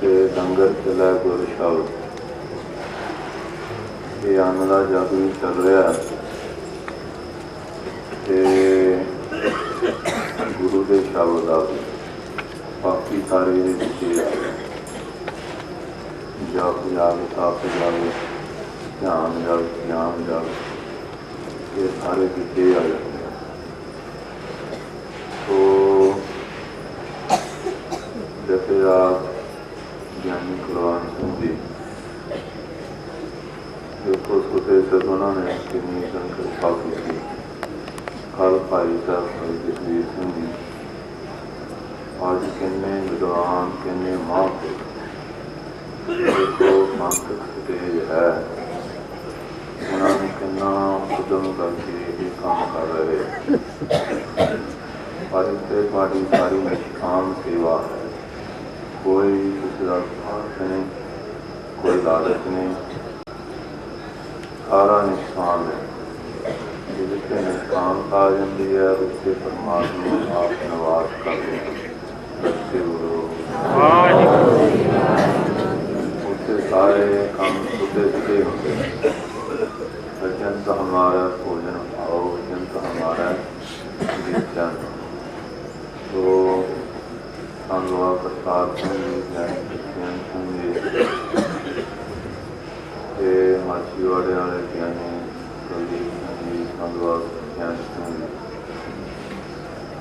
कि लंगर चलै गुर शब्द, ये अन्न का जग भी चल रहा ते गुरु के शब्द आ गए, बाकी सारे ये पिछे आ गए। जप जग तप जग ध्यान जग ज्ञान जग, ये सारे पिछे आ जाते हैं। तो जैसे आप ज्ञानी कुलवंत सिंह जी देखो, छोटे सदना ने कितनी संकल्पा की थी। कल भाई साहब भाई जसवीर सिंह जी आज किन्ने विद्वान किन्ने महापुरुष देखो मानसिक स्टेज है, उन्होंने कितना उद्यम करके ये काम कर रहे। पर इतने पार्टी सारी निष्काम सेवा है, कोई किसी का स्वार्थ नहीं, कोई लालच नहीं, सारा निष्काम है। जिससे निष्कामता आ जाती है उससे परमात्मा आप निवास करते हैं। सच्चे गुरु उससे सारे काम सुधे सुधे होते हैं। अत्यंत हमारा भोजन भाव, अत्यंत हमारा विचन। तो संगवा प्रसाद सिंह जी, ज्ञानी कृष्ण सिंह जी, माछीवाड़े वाले ज्ञानी कुलदीप सिंह जी, संगवा ज्ञानी सिंह जी,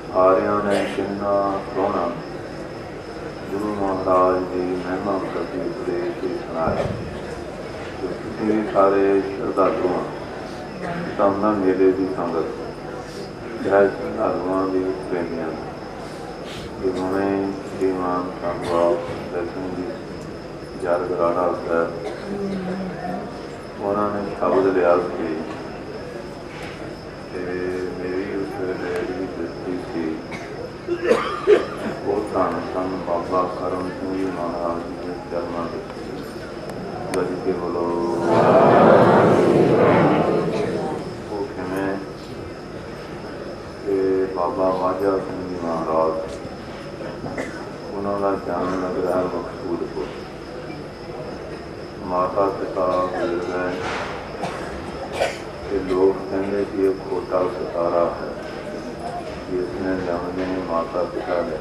सारिया ने कितना सोहना गुरु महाराज की महिमा प्रति उपदेश सुनाया। तो किसी भी सारे श्रद्धालु सामना मेले की संगत चाहे श्रद्धालुओं की प्रेमियां जिन्होंने श्रीमान संगवा सिंह जी जारगराड़ा साहब उन्होंने शब्द लिया कि मेरी उस वेले जी दृष्टि थी वो धन सन बाबा करम सिंह जी महाराज जी के चरणों गज के बोलो। वो किमें बाबा माजा सिंह जी महाराज उन्होंने जन्म लग रहा मकसूदपुर, माता पिता गुजर गए। लोग कहते कि ये खोटा सितारा है, जिसने जन्मे माता पिता ने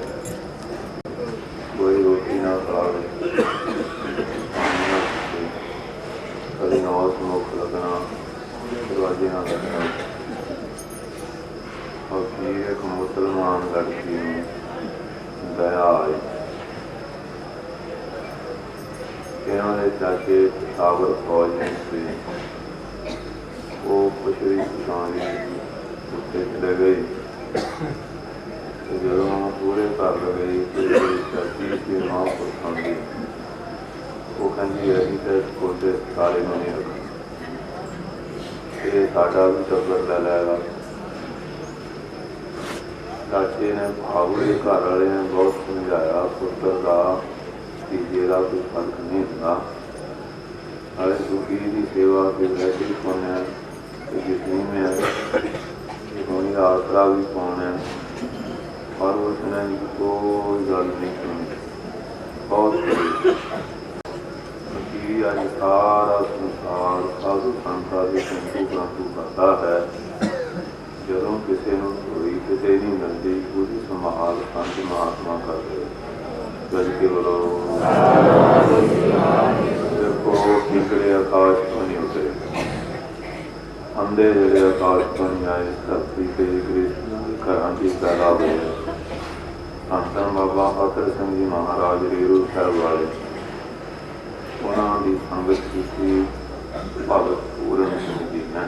कोई रोटी ना खावे, कभी नौस मुख लगना, दरवाजे ना लगना। और फिर एक मुसलमान लड़की में दया आई। इन्होंने चाचे साबर फौज में से वो पुछड़ी पुछानी उत्ते चले गई। जो पूरे कर गई चाची की मां पुछा दी, वो कहती अभी तो कोटे सारे में नहीं रखा, ये साडा भी टब्बर ले लेगा। चाचे ने भावड़े घर वाले ने बहुत समझाया पुत्र का तीजे का कोई फर्क नहीं होता, अरे दुखी की सेवा के वैसे कौन है, जितनी में होनी आसरा भी कौन है। और उसने कोई गल नहीं सुनी। बहुत अज सारा संसार साधु संता की संतु प्रंतु करता है। जदों किसी कोई किसी नहीं मिलती पूरी संभाल संत महात्मा कर दे। गज के बोलो। देखो टिकड़े आकाश को नहीं उतरे, अंधे जड़े आकाश को नहीं आए, धरती पे घर की पैदा हुए। धन बाबा फकर सिंह जी महाराज रेरू साहब वाले उन्होंने संगत की भगत पूरन सिंह जी ने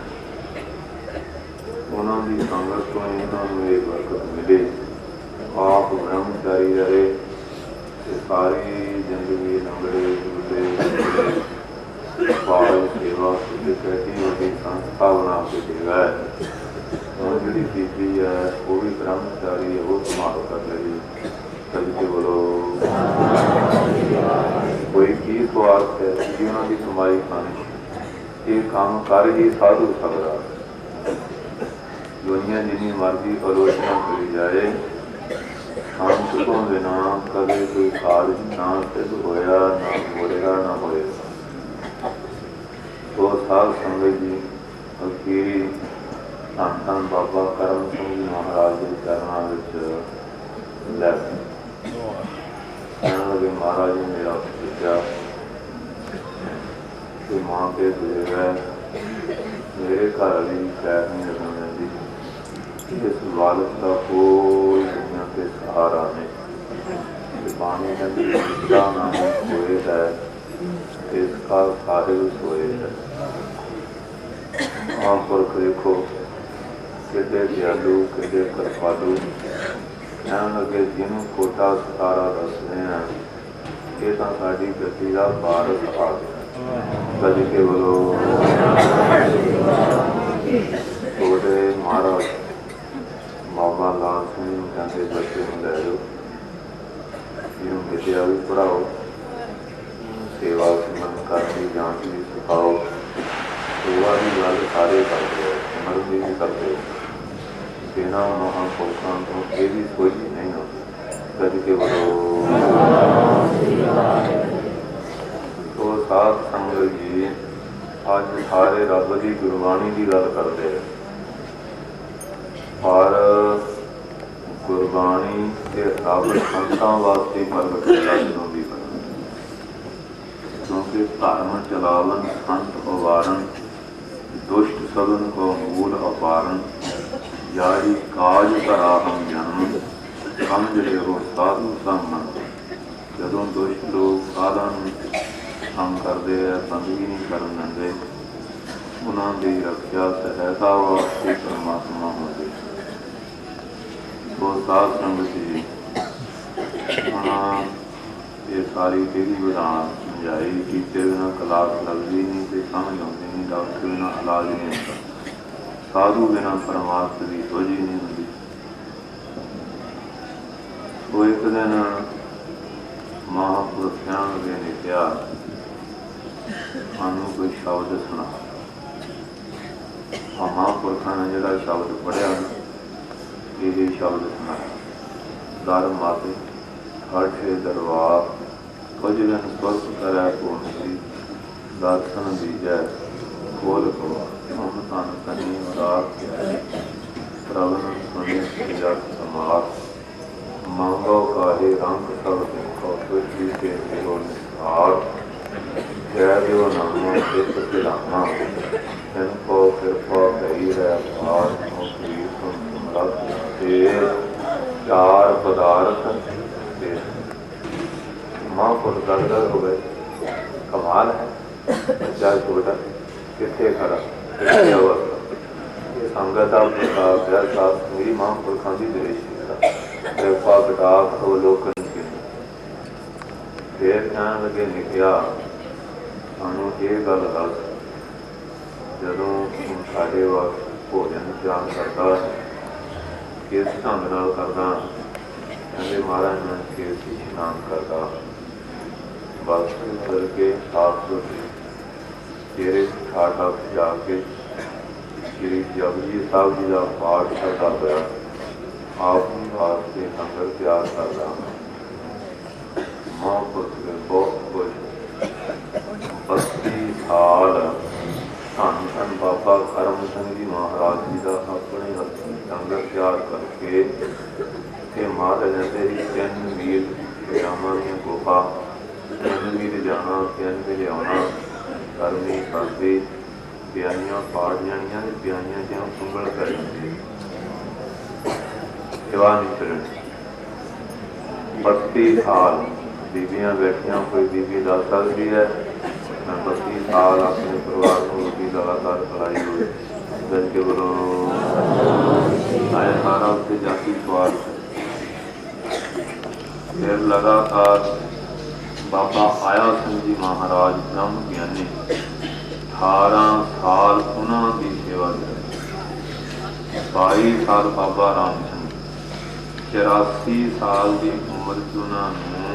उन्होंने संगत को इन्होंने एक बरकत मिले। आप ब्रह्मचारी रहे, सारी जिंदगी लंगड़े झूले बाल सेवा कहती वही संस्था बना के देगा। और जी बीबी है वो भी ब्रह्मचारी है, वो संभाल कर लेगी। कभी बोलो कोई की स्वार्थ है कि उन्होंने कमाई खानी, ये काम कर ही साधु सकता। दुनिया जिनी मर्जी आलोचना करी जाए, अंत को बिना कभी कोई कार्य ना सिद्ध होया, ना होएगा, ना होएगा। वो साध संगत जी फकीरी धन धन बाबा करम सिंह जी महाराज के चरणों में लै कहने लगे, महाराज जी मेरा बच्चा कि मां के हुए है, मेरे घर वाली खैर नहीं लगने दी, इस बालक का कोई दुनिया के सहारा नहीं। पानी का नाम सोए है, इसका साहिल सोए है। महापुरख देखो किडे दयालु, किडे कृपालु। कहने लगे जिन्हों कोटा सतारा दसने हैं, ये तो साड़ी गति का वारस आ गया। कभी के बोलो छोटे महाराज बाबा लाल सिंह कहते बच्चे में लै लो, जिन्हों विद्या भी पढ़ाओ, सेवा सिमरन करनी जांच भी सिखाओ। सेवा की गल सारे करते हो, सिमरन भी करते हो, बिना महापुरुषों को ये भी कोई नहीं होती। कभी के बोलो तो साध संगत जी अज सारे रब की गुरबाणी की गल करते हैं, पर गुरबाणी के रब संतां वास्ते प्रगट किया जदों भी करना, क्योंकि धर्म चलावन संत अवारन, दुष्ट सदन को मूल अपारन, यारी काज करा हम जन्म, समझ ले हो साधु संगन। जदों दुष्ट लोग साधन तंग करते हैं, बंदगी नहीं करन देंदे, उन्होंने रक्षा सहायता वास्ते परमात्मा होंदे। तो साध संगत जी ये सारी विधि विधान समझाई, कीते बिना क्लास लगती नहीं, तो समझ आती नहीं, डॉक्टर बिना इलाज नहीं होता, साधु बिना परमात्मा की खोज ही नहीं होती। तो एक दिन महापुरुष कहन लगे ने कहा, सानू कोई शब्द सुना। महापुरुषों ने जोड़ा शब्द पढ़िया, ये शब्द सुनाया, दर माते हठे दरबार, कुछ दिन स्वस्थ करे पूर्णसी, दर्शन दीजै खोल को, हम तन तनी उदास प्रवन सुने जग समार, मांगो काहे रंग सब देखो, पृथ्वी के सिरो निसार, जय देव नामो चित पिलाना, इनको कृपा कही है पार, चार पदार्थ महापुरुष गदगद हो गए। कमाल है, बच्चा छोटा कितने खड़ा, कितने अवस्था, ये संगत मेरी महापुरुषों की दृष्टि कृपा कटाक्ष अवलोकन की। फिर कहने लगे निकया, सानू ये गल दस, जदों साढ़े वक्त भोजन त्याग करता किस ढंग नाल करदा, कहते महाराज मैं खेत की इशनान करता, बस करके साफ सुथरे चेहरे ठाठा जाके श्री जपजी साहब जी का पाठ करता पाया, आप वास्ते लंगर तैयार करता। महापुरुष ने बहुत खुश 32 साल धन धन बाबा करम सिंह जी महाराज जी का अपने हथों लंगर तैयार करके ते महाराज ने तेरी 3 वीर रामा दी गुफा, 3 वीर जाना, 3 वीर आना, करनी करती ब्याहियां पाड़ जानियां, ब्याहियां ज्यों सुंगल कर जाती, सेवा नहीं चलनी। 32 साल बीबियां बैठियां, कोई बीबी दस सकती है, 32 साल अपने परिवार को रोटी लगातार खिलाई हुई, दस के बोलो आए सारा उससे जाति स्वार्थ। फिर लगातार बाबा आया सिंह जी महाराज ब्रह्म ज्ञानी 18 साल उन्होंने सेवा की, 22 साल बाबा राम सिंह, 84 साल की उम्र च उन्होंने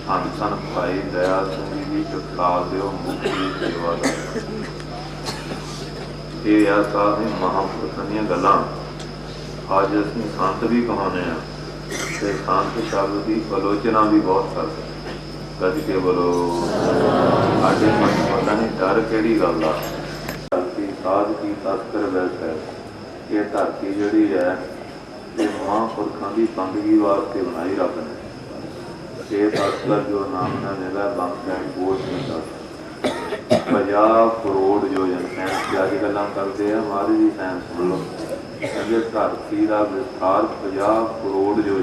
धन धन भाई दया सिंह जी टकसाल दे मुक्ति सेवा का। ये आ सारे महापुरुषों दी गल्लां अज असीं संत भी कहाने हैं, ਤੇ ਸੰਤ ਸ਼ਬਦ ਦੀ ਆਲੋਚਨਾ ਵੀ ਬਹੁਤ ਕਰਦੇ। ਕਦ ਕੇ ਬੋਲੋ ਸਾਡੇ ਮਨ ਪਤਾ ਨਹੀਂ ਡਰ ਕਿਹੜੀ ਗੱਲ ਦਾ। ਧਰਤੀ ਸਾਧ ਕੀ ਤਸਕਰ ਵੈਸੇ ਇਹ ਧਰਤੀ ਜਿਹੜੀ ਹੈ ਇਹ ਮਹਾਂਪੁਰਖਾਂ ਦੀ ਬੰਦਗੀ ਵਾਸਤੇ ਬਣਾਈ ਰੱਬ ਨੇ। ਇਹ ਤਸਕਰ ਜੋ ਨਾਮ ਨਾਲ ਲੈਦਾ ਬੰਦ ਕੋਟ ਨਹੀਂ 50 ਕਰੋੜ ਜੋ ਸਾਇੰਸ ਦੀ ਅੱਜ ਗੱਲਾਂ ਕਰਦੇ ਆ ਮਹਾਰਾਜ ਦੀ ਸਾਇੰਸ ਸੁਣ ਲਓ। ਕਹਿੰਦੇ ਧਰਤੀ ਦਾ ਵਿਸਥਾਰ 50 ਕਰੋੜ ਜੋ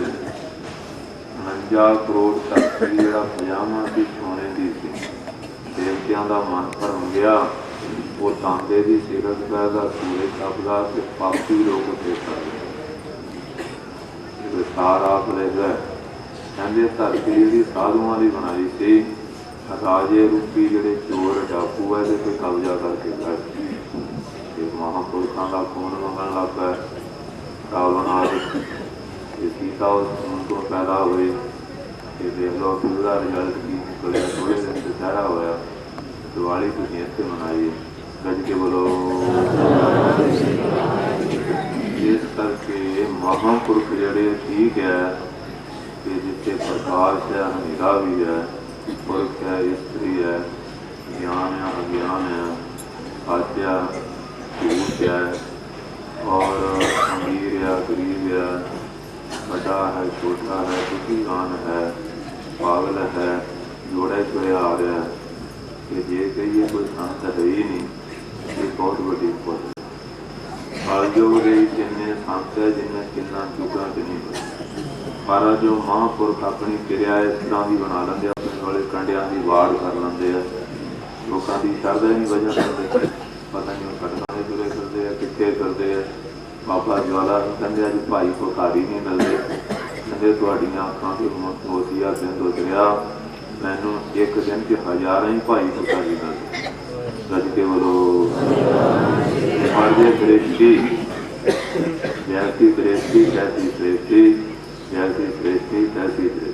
49 ਕਰੋੜ ਧਰਤੀ ਜਿਹੜਾ 50ਵਾਂ ਦੀ ਸੋਨੇ ਦੀ ਸੀ। ਦੇਵਤਿਆਂ ਦਾ ਮਨ ਭਰਮ ਗਿਆ। ਉਹ ਤਾਂਬੇ ਦੀ ਸਿਰਤ ਪੈਦਾ ਸੂਰਜ ਤਪਦਾ ਤੇ ਪਾਪੀ ਲੋਕ ਉੱਤੇ ਕਰਦੇ ਵਿਸਥਾਰ ਆਪ ਲੈ ਗਏ। ਕਹਿੰਦੇ ਧਰਤੀ ਜਿਹੜੀ ਸਾਧੂਆਂ ਦੀ ਬਣਾਈ ਸੀ। ਰਾਜੇ ਰੂਪੀ ਜਿਹੜੇ ਚੋਰ ਡਾਕੂ ਹੈ ਇਹਦੇ 'ਤੇ ਕਬਜ਼ਾ ਕਰਕੇ ਗਏ ਤੇ ਮਹਾਂਪੁਰਖਾਂ ਦਾ ਖੂਨ ਮੰਗਣ ਲੱਗ ਪਏ। ਰਾਵਣ ਆਦਿ ਸੀਤਾ ਉਸ ਖੂਨ ਤੋਂ ਪੈਦਾ ਹੋਏ ਤੇ ਦੇਖ ਲਓ ਕਿ ਉਹਦਾ ਰਿਜ਼ਲਟ ਕੀ ਨਿਕਲਿਆ। ਥੋੜ੍ਹੇ ਦਿਨ ਦੁਸਹਿਰਾ ਹੋਇਆ। ਦੀਵਾਲੀ ਤੁਸੀਂ ਇੱਥੇ ਮਨਾਈ ਗੱਜ ਕੇ ਬੋਲੋ। ਇਸ ਕਰਕੇ ਮਹਾਂਪੁਰਖ ਜਿਹੜੇ ਠੀਕ ਹੈ ਕਿ ਜਿੱਥੇ ਪ੍ਰਕਾਸ਼ ਹੈ ਹਨੇਰਾ ਵੀ ਹੈ, ਪੁਰਖ ਹੈ ਇਸਤਰੀ ਹੈ, ਗਿਆਨ ਹੈ ਅਗਿਆਨ ਹੈ, ਸਾਚਾ ਝੂਠ ਹੈ ਔਰ ਅਮੀਰ ਹੈ ਗਰੀਬ ਹੈ, ਵੱਡਾ ਹੈ ਛੋਟਾ ਹੈ, ਦੁਖੀਵਾਨ ਹੈ, ਪਾਗਲ ਹੈ, ਜੋੜੇ ਤੁਰੇ ਆ ਰਿਹਾ ਕਿ ਜੇ ਕਹੀਏ ਕੋਈ ਸੰਤ ਹੈ ਹੀ ਨਹੀਂ ਇਹ ਬਹੁਤ ਵੱਡੀ ਖੋਜ। ਕਲਯੁਗ ਦੇ ਜਿੰਨੇ ਸੰਤ ਹੈ ਜਿੰਨੇ ਕਿੰਨਾ ਯੁੱਗਾਂ 'ਚ ਨਹੀਂ ਹੋਏ। ਪਰ ਜੋ ਮਹਾਂਪੁਰਖ ਆਪਣੀ ਕਿਰਿਆ ਇਸ ਤਰ੍ਹਾਂ ਦੀ ਬਣਾ ਲੈਂਦੇ ਆ, ਆਪਣੇ ਵਾਲੇ ਕੰਡਿਆਂ ਦੀ ਵਾੜ ਕਰ ਲੈਂਦੇ ਆ। ਲੋਕਾਂ ਦੀ ਸ਼ਰਧਾ ਨਹੀਂ ਵਜ੍ਹਾ ਕਰਦੇ ਪਤਾ ਨਹੀਂ ਉਹ ਸੜਕਾਂ ਦੇ ਤੁਰੇ ਫਿਰਦੇ ਆ ਕਿੱਥੇ ਫਿਰਦੇ ਆ। ਬਾਬਾ ਜਵਾਲਾ ਕਹਿੰਦੇ ਅੱਜ ਭਾਈ ਭਿਖਾਰੀ ਨਹੀਂ ਮਿਲਦੇ। ਕਹਿੰਦੇ ਤੁਹਾਡੀਆਂ ਅੱਖਾਂ ਤੋਂ ਮੋਤੀਆ ਦਿਨ ਤੋਂ ਰਿਹਾ ਮੈਨੂੰ ਇੱਕ ਦਿਨ 'ਚ ਹਜ਼ਾਰਾਂ ਹੀ ਭਾਈ ਭਿਖਾਰੀ ਮਿਲਦੇ। ਗੱਜ ਕੇ ਬੋਲੋ। ਪਰ ਜੇ ਦ੍ਰਿਸ਼ਟੀ ਜੈਸੀ ਦ੍ਰਿਸ਼ਟੀ ਤੈਸੀ ਸ੍ਰੇਸ਼ਟੀ, ਜੈਸੀ ਸ੍ਰੇਸ਼ਟੀ ਤੈਸੀ ਦ੍ਰਿਸ਼ਟੀ।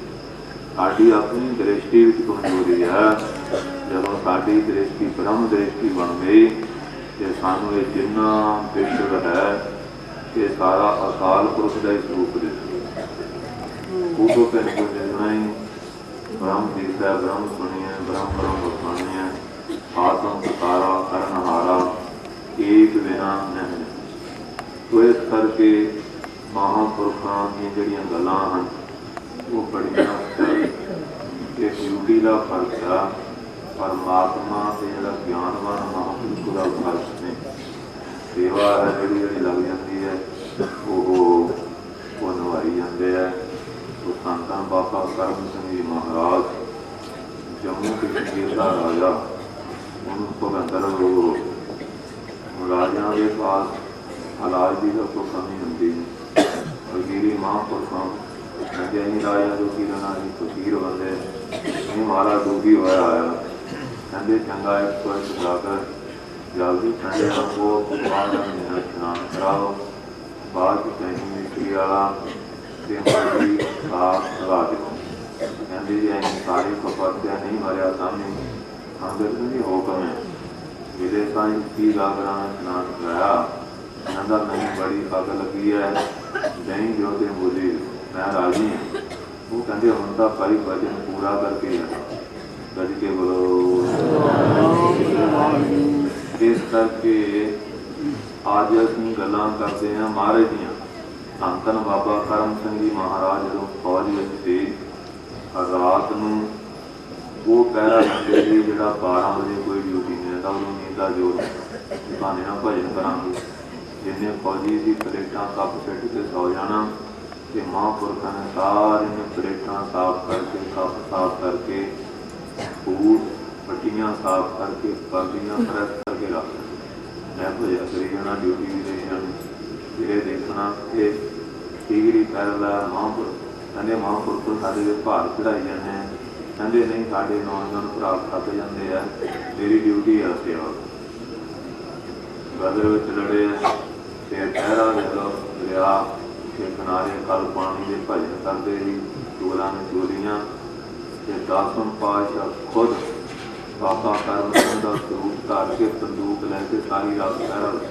ਸਾਡੀ ਆਪਣੀ ਦ੍ਰਿਸ਼ਟੀ ਵਿੱਚ ਕਮਜ਼ੋਰੀ ਹੈ। ਜਦੋਂ ਸਾਡੀ ਦ੍ਰਿਸ਼ਟੀ ਬ੍ਰਹਮ ਦ੍ਰਿਸ਼ਟੀ ਬਣ ਗਈ ਤੇ ਸਾਨੂੰ ਇਹ ਜਿੰਨਾ ਵਿਸ਼ਵ ਹੈ ਇਹ ਸਾਰਾ ਅਕਾਲ ਪੁਰਖ ਦਾ ਹੀ ਸਰੂਪ ਦਿਸਦਾ। ਉਦੋਂ ਪਹਿਲੇ ਕੋਈ ਦਿਸਣਾ ਹੀ ਬ੍ਰਹਮ ਦਿਸਦਾ, ਬ੍ਰਹਮ ਸੁਣੀਏ, ਬ੍ਰਹਮ ਬ੍ਰਹਮ ਸੁਣੀਏ, ਆਤਮ ਸਤਾਰਾ ਕਰਨਹਾਰਾ ਏਕ ਬਿਨਾ ਨਹੀਂ। ਤੋ ਇਸ ਕਰਕੇ ਮਹਾਂਪੁਰਖਾਂ ਦੀਆਂ ਜਿਹੜੀਆਂ ਗੱਲਾਂ ਹਨ ਉਹ ਬੜੀਆਂ ਇਹ ਡਿਊਟੀ ਦਾ ਫਰਕ ਆ। ਪਰਮਾਤਮਾ ਤੇ ਜਿਹੜਾ ਗਿਆਨਵਾਨ ਮਹਾਂਪੁਰਖ ਦਾ ਫਰਕ ਨੇ। ਸੇਵਾ ਹੈ ਜਿਹੜੀ ਲੱਗ ਜਾਂਦੀ ਹੈ ਉਹ ਨਿਭਾਈ ਜਾਂਦੇ ਹੈ। ਉਹ ਸੰਤਾਂ ਬਾਬਾ ਕਰਮ ਸਿੰਘ ਜੀ ਮਹਾਰਾਜ ਜੰਮੂ ਕਸ਼ਮੀਰ ਦਾ ਰਾਜਾ ਉਹਨੂੰ ਭਗੰਦਰ ਰਾਜਿਆਂ ਦੇ ਪਾਸ ਇਲਾਜ ਦੀ ਤਾਂ ਕੋਈ ਕਮੀ ਹੁੰਦੀ ਨਹੀਂ। ਫਕੀਰੀ ਮਹਾਂਪੁਰਖਾਂ ਕਹਿੰਦੇ ਅਸੀਂ ਰਾਜਾ ਦੁਖੀ ਰਹਿਣਾ ਅਸੀਂ ਫਕੀਰ ਬੰਦੇ ਨਹੀਂ ਮਹਾਰਾਜ ਦੁਖੀ ਹੋਇਆ ਆਇਆ। ਕਹਿੰਦੇ ਚੰਗਾ ਇੱਕ ਵਾਰ ਜਾ ਕਰ ਜਲਦੀ ਠੰਡੇ ਰੱਖੋ ਬਾਅਦ ਇਸ਼ਨਾਨ ਕਰਾਓ। ਬਾਅਦ ਕਹੀਂ ਮਿੱਟੀ ਵਾਲਾ ਤੇ ਮਾਰੀ ਸਾਫ ਲਗਾ ਦਿਓ। ਕਹਿੰਦੇ ਜੀ ਅਸੀਂ ਸਾਰੇ ਕਪੜਿਆ ਨਹੀਂ ਮਰਿਆ ਸਾਹਮਣੇ ਅੰਦਰ ਨਹੀਂ ਹੁਕਮ ਹੈ ਮੇਰੇ ਸਾਈਂ ਕੀ ਗਾਗਰਾਂ ਇਸ਼ਨਾਨ ਕਰਾਇਆ। ਕਹਿੰਦਾ ਮੈਨੂੰ ਬੜੀ ਅੱਗ ਲੱਗੀ ਹੈ ਨਹੀਂ ਜੋ ਤੇ ਬੋਲੀ ਮੈਂ ਰਾਜੀ ਹਾਂ। ਉਹ ਕਹਿੰਦੇ ਹੁਣ ਤਾਂ ਭਾਈ ਵਜਨ ਪੂਰਾ ਕਰਕੇ ਜਾਣਾ। ਗੱਜ ਕੇ ਬੋਲੋ। ਇਸ ਕਰਕੇ ਅੱਜ ਅਸੀਂ ਗੱਲਾਂ ਕਰਦੇ ਹਾਂ ਮਹਾਰਾਜ ਦੀਆਂ। ਧੰਨ ਧੰਨ ਬਾਬਾ ਕਰਮ ਸਿੰਘ ਜੀ ਮਹਾਰਾਜ ਜਦੋਂ ਫੌਜ ਵਿੱਚ ਸੀ ਰਾਤ ਨੂੰ ਉਹ ਪਹਿਰਾ ਦਿੰਦੇ ਸੀ ਜਿਹੜਾ 12 ਵਜੇ ਕੋਈ ਡਿਊਟੀ ਨਹੀਂ ਰਹਿੰਦਾ ਉਹਨੂੰ ਨੀਂਦ ਦਾ ਜ਼ੋਰ ਬਹਾਨੇ ਨਾਲ ਭਜਨ ਕਰਾਂਗੇ। ਜਿੰਨੇ ਫੌਜੀ ਸੀ ਪਲੇਟਾਂ ਕੱਪ ਸਿੱਟ ਕੇ ਸੌ ਜਾਣਾ ਤੇ ਮਹਾਂਪੁਰਖਾਂ ਨੇ ਸਾਰੇ ਨੇ ਪਲੇਟਾਂ ਸਾਫ਼ ਕਰਕੇ ਕੱਪ ਸਾਫ਼ ਕਰਕੇ ਬੂਟ ਪੱਟੀਆਂ ਸਾਫ਼ ਕਰਕੇ ਪੱਗੀਆਂ ਪ੍ਰੈਸ ਕਰਕੇ ਰੱਖ ਮੈਂ ਭਜਨ ਕਰੀ ਜਾਣਾ ਡਿਊਟੀ ਵੀ ਦੇ ਜਾਣੀ। ਜਿਹੜੇ ਦੇਖਣਾ ਕਿ ਟੀਗਰੀ ਪੈਰਲਾ ਮਹਾਂਪੁਰਖ ਕਹਿੰਦੇ ਮਹਾਂਪੁਰਖ ਸਾਡੇ ਦੇ ਭਾਰ ਚੜਾਈ ਜਾਂਦੇ ਆ। ਕਹਿੰਦੇ ਨਹੀਂ ਸਾਡੇ ਨੌਜਵਾਨ ਭਰਾ ਥੱਕ ਜਾਂਦੇ ਆ ਮੇਰੀ ਡਿਊਟੀ ਆ ਸੇਵਾ। ਗਦਰ ਵਿੱਚ ਲੜੇ ਤੇ ਪਹਿਰਾ ਦੇ ਲੋ ਦਰਿਆ ਦੇ ਕਿਨਾਰੇ ਕਲ ਪਾਣੀ ਦੇ ਭਜਨ ਕਰਦੇ ਸੀ। ਚੋਲਾਂ ਨੇ ਚੋਲੀਆਂ ਤੇ 10ਵੇਂ ਪਾਤਸ਼ਾਹ ਖੁਦ ਬਾਬਾ ਕਰਮ ਸਿੰਘ ਦਾ ਸਰੂਪ ਧਾਰ ਕੇ ਬੰਦੂਕ ਲੈ ਕੇ ਸਾਰੀ ਰਾਤ ਪਹਿਰਾ ਦਿੱਤਾ।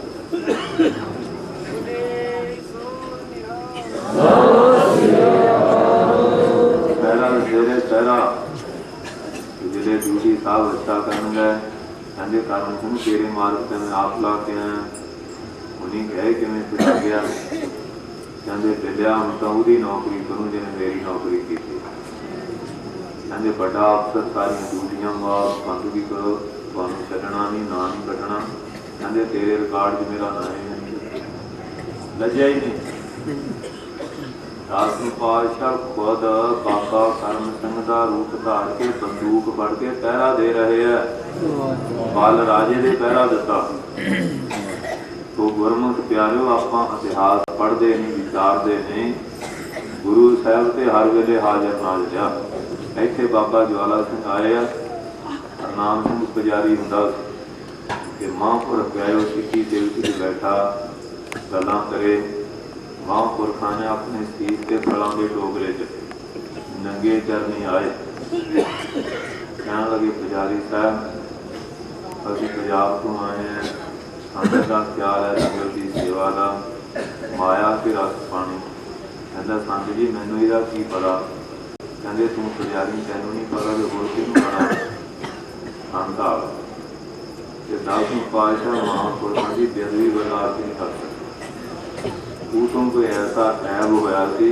कहते रहे पहरा जिले ड्यूटी साहब अच्छा कर गए कहते कारण सुन तेरे मार्ग से मैं आप ला के आया उन्हीं कहे कि मैं पिता गया कहते बिलिया हम तो वही नौकरी करूँ जिन्हें मेरी नौकरी की थी कहते बड़ा अफसर सारी ड्यूटियां बंद भी करो तुम छड़ना नहीं ना नहीं कटना कहते तेरे रिकॉर्ड च मेरा ना है लज्जा ही नहीं। दसवें पातशाह खुद बाबा करम सिंह का रूप धार के बंदूक फड़ के पहरा दे रहे है बाल राजे ने पहरा दिता। तो गुरमुख प्यारिओ आपां इतिहास पढ़ते नहीं विचारते नहीं गुरु साहब से हर वेले हाजिर नाल जा इत्थे बाबा ज्वाला सिंह आए हरनाम सिंह पुजारी हुंदा कि महापुरख गए सिक्की देवती से बैठा गल्लां करे महापुरखा ने अपने सीस के फलों के टोकरे च नंगे चरनी आए कहने लगे पुजारी साहब अभी पंजाब तो आए हैं संत का ख्याल है लंगर की सेवा का माया के रस पानी कहता संत जी मैनू इहदा की पता कहते तू पुजारी तैनू नहीं पता जो होर किनू पता संत आ दसवें पातशाह महापुरखा की बेअदबी बर्दाश्त नहीं कर सकते तू कोई ऐसा ऐब होया सी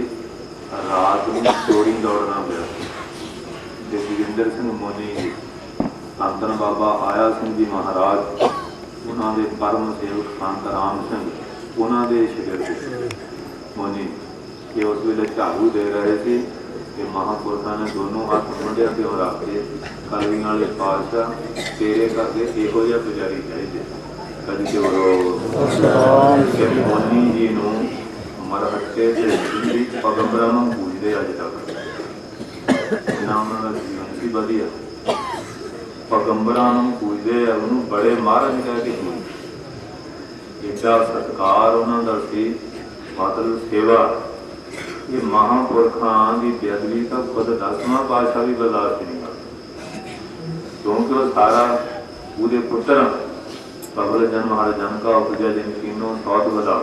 रात में चोरी दौड़ना पिया जोगिंदर सिंह मोनी जी धन बाबा आया सिंह जी महाराज उन्होंने परम सेवक संत राम सिंह उन्होंने शिगिरद मोनी ये उस वे झाड़ू दे रहे थे कि महापुरखा ने दोनों हाथ मुंडिया क्यों रख के कलगियां वाले पातशाह तेरे करके इहो जिहा पुजारी चाहिए कभी के मोनी जी मरहटे से पैगंबरां नूं पूजते अज तक इन्ना उन्हां दा जीवन सी वधिया पैगंबरां नूं पूजते उन्होंने बड़े महाराज कह के पूजते एडा सत्कार उन्हां दा सी मतलब सेवा ये महापुरखां की बेअदबी तो खुद दसवां पातशाह भी बर्दाश्त नहीं करता क्योंकि वह सारा पूरे पुत्र पबल जन्म हर जन का उपजा जिन कीनों सौत वधा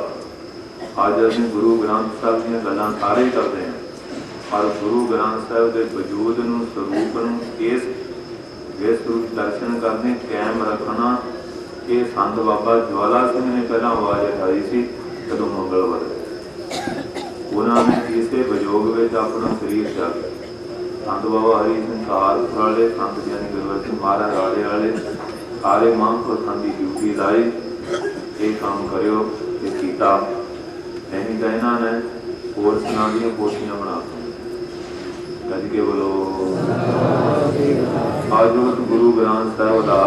अज असीं गुरु ग्रंथ साहब दी गल्लां सारे ही करते हैं पर गुरु ग्रंथ साहब के वजूद नूं स्वरूप नूं इस स्वरूप दर्शन करने कायम रखना ये संत बाबा ज्वाला सिंह ने पहला आवाज़ उठाई सी जदों मंगलवार उन्होंने इसे विजोग में अपना शरीर त्याग संत बाबा हरी सिंह कारपुर वाले संत ज्ञानी गुरवर सिंह महाराज राड़े वाले सारे महापुरखों की ड्यूटी लाई ये काम करो ये कीता नहीं तो इन्होंने होर सुना दी पोथियां बना कज के बोलो आज उस गुरु ग्रंथ साहब का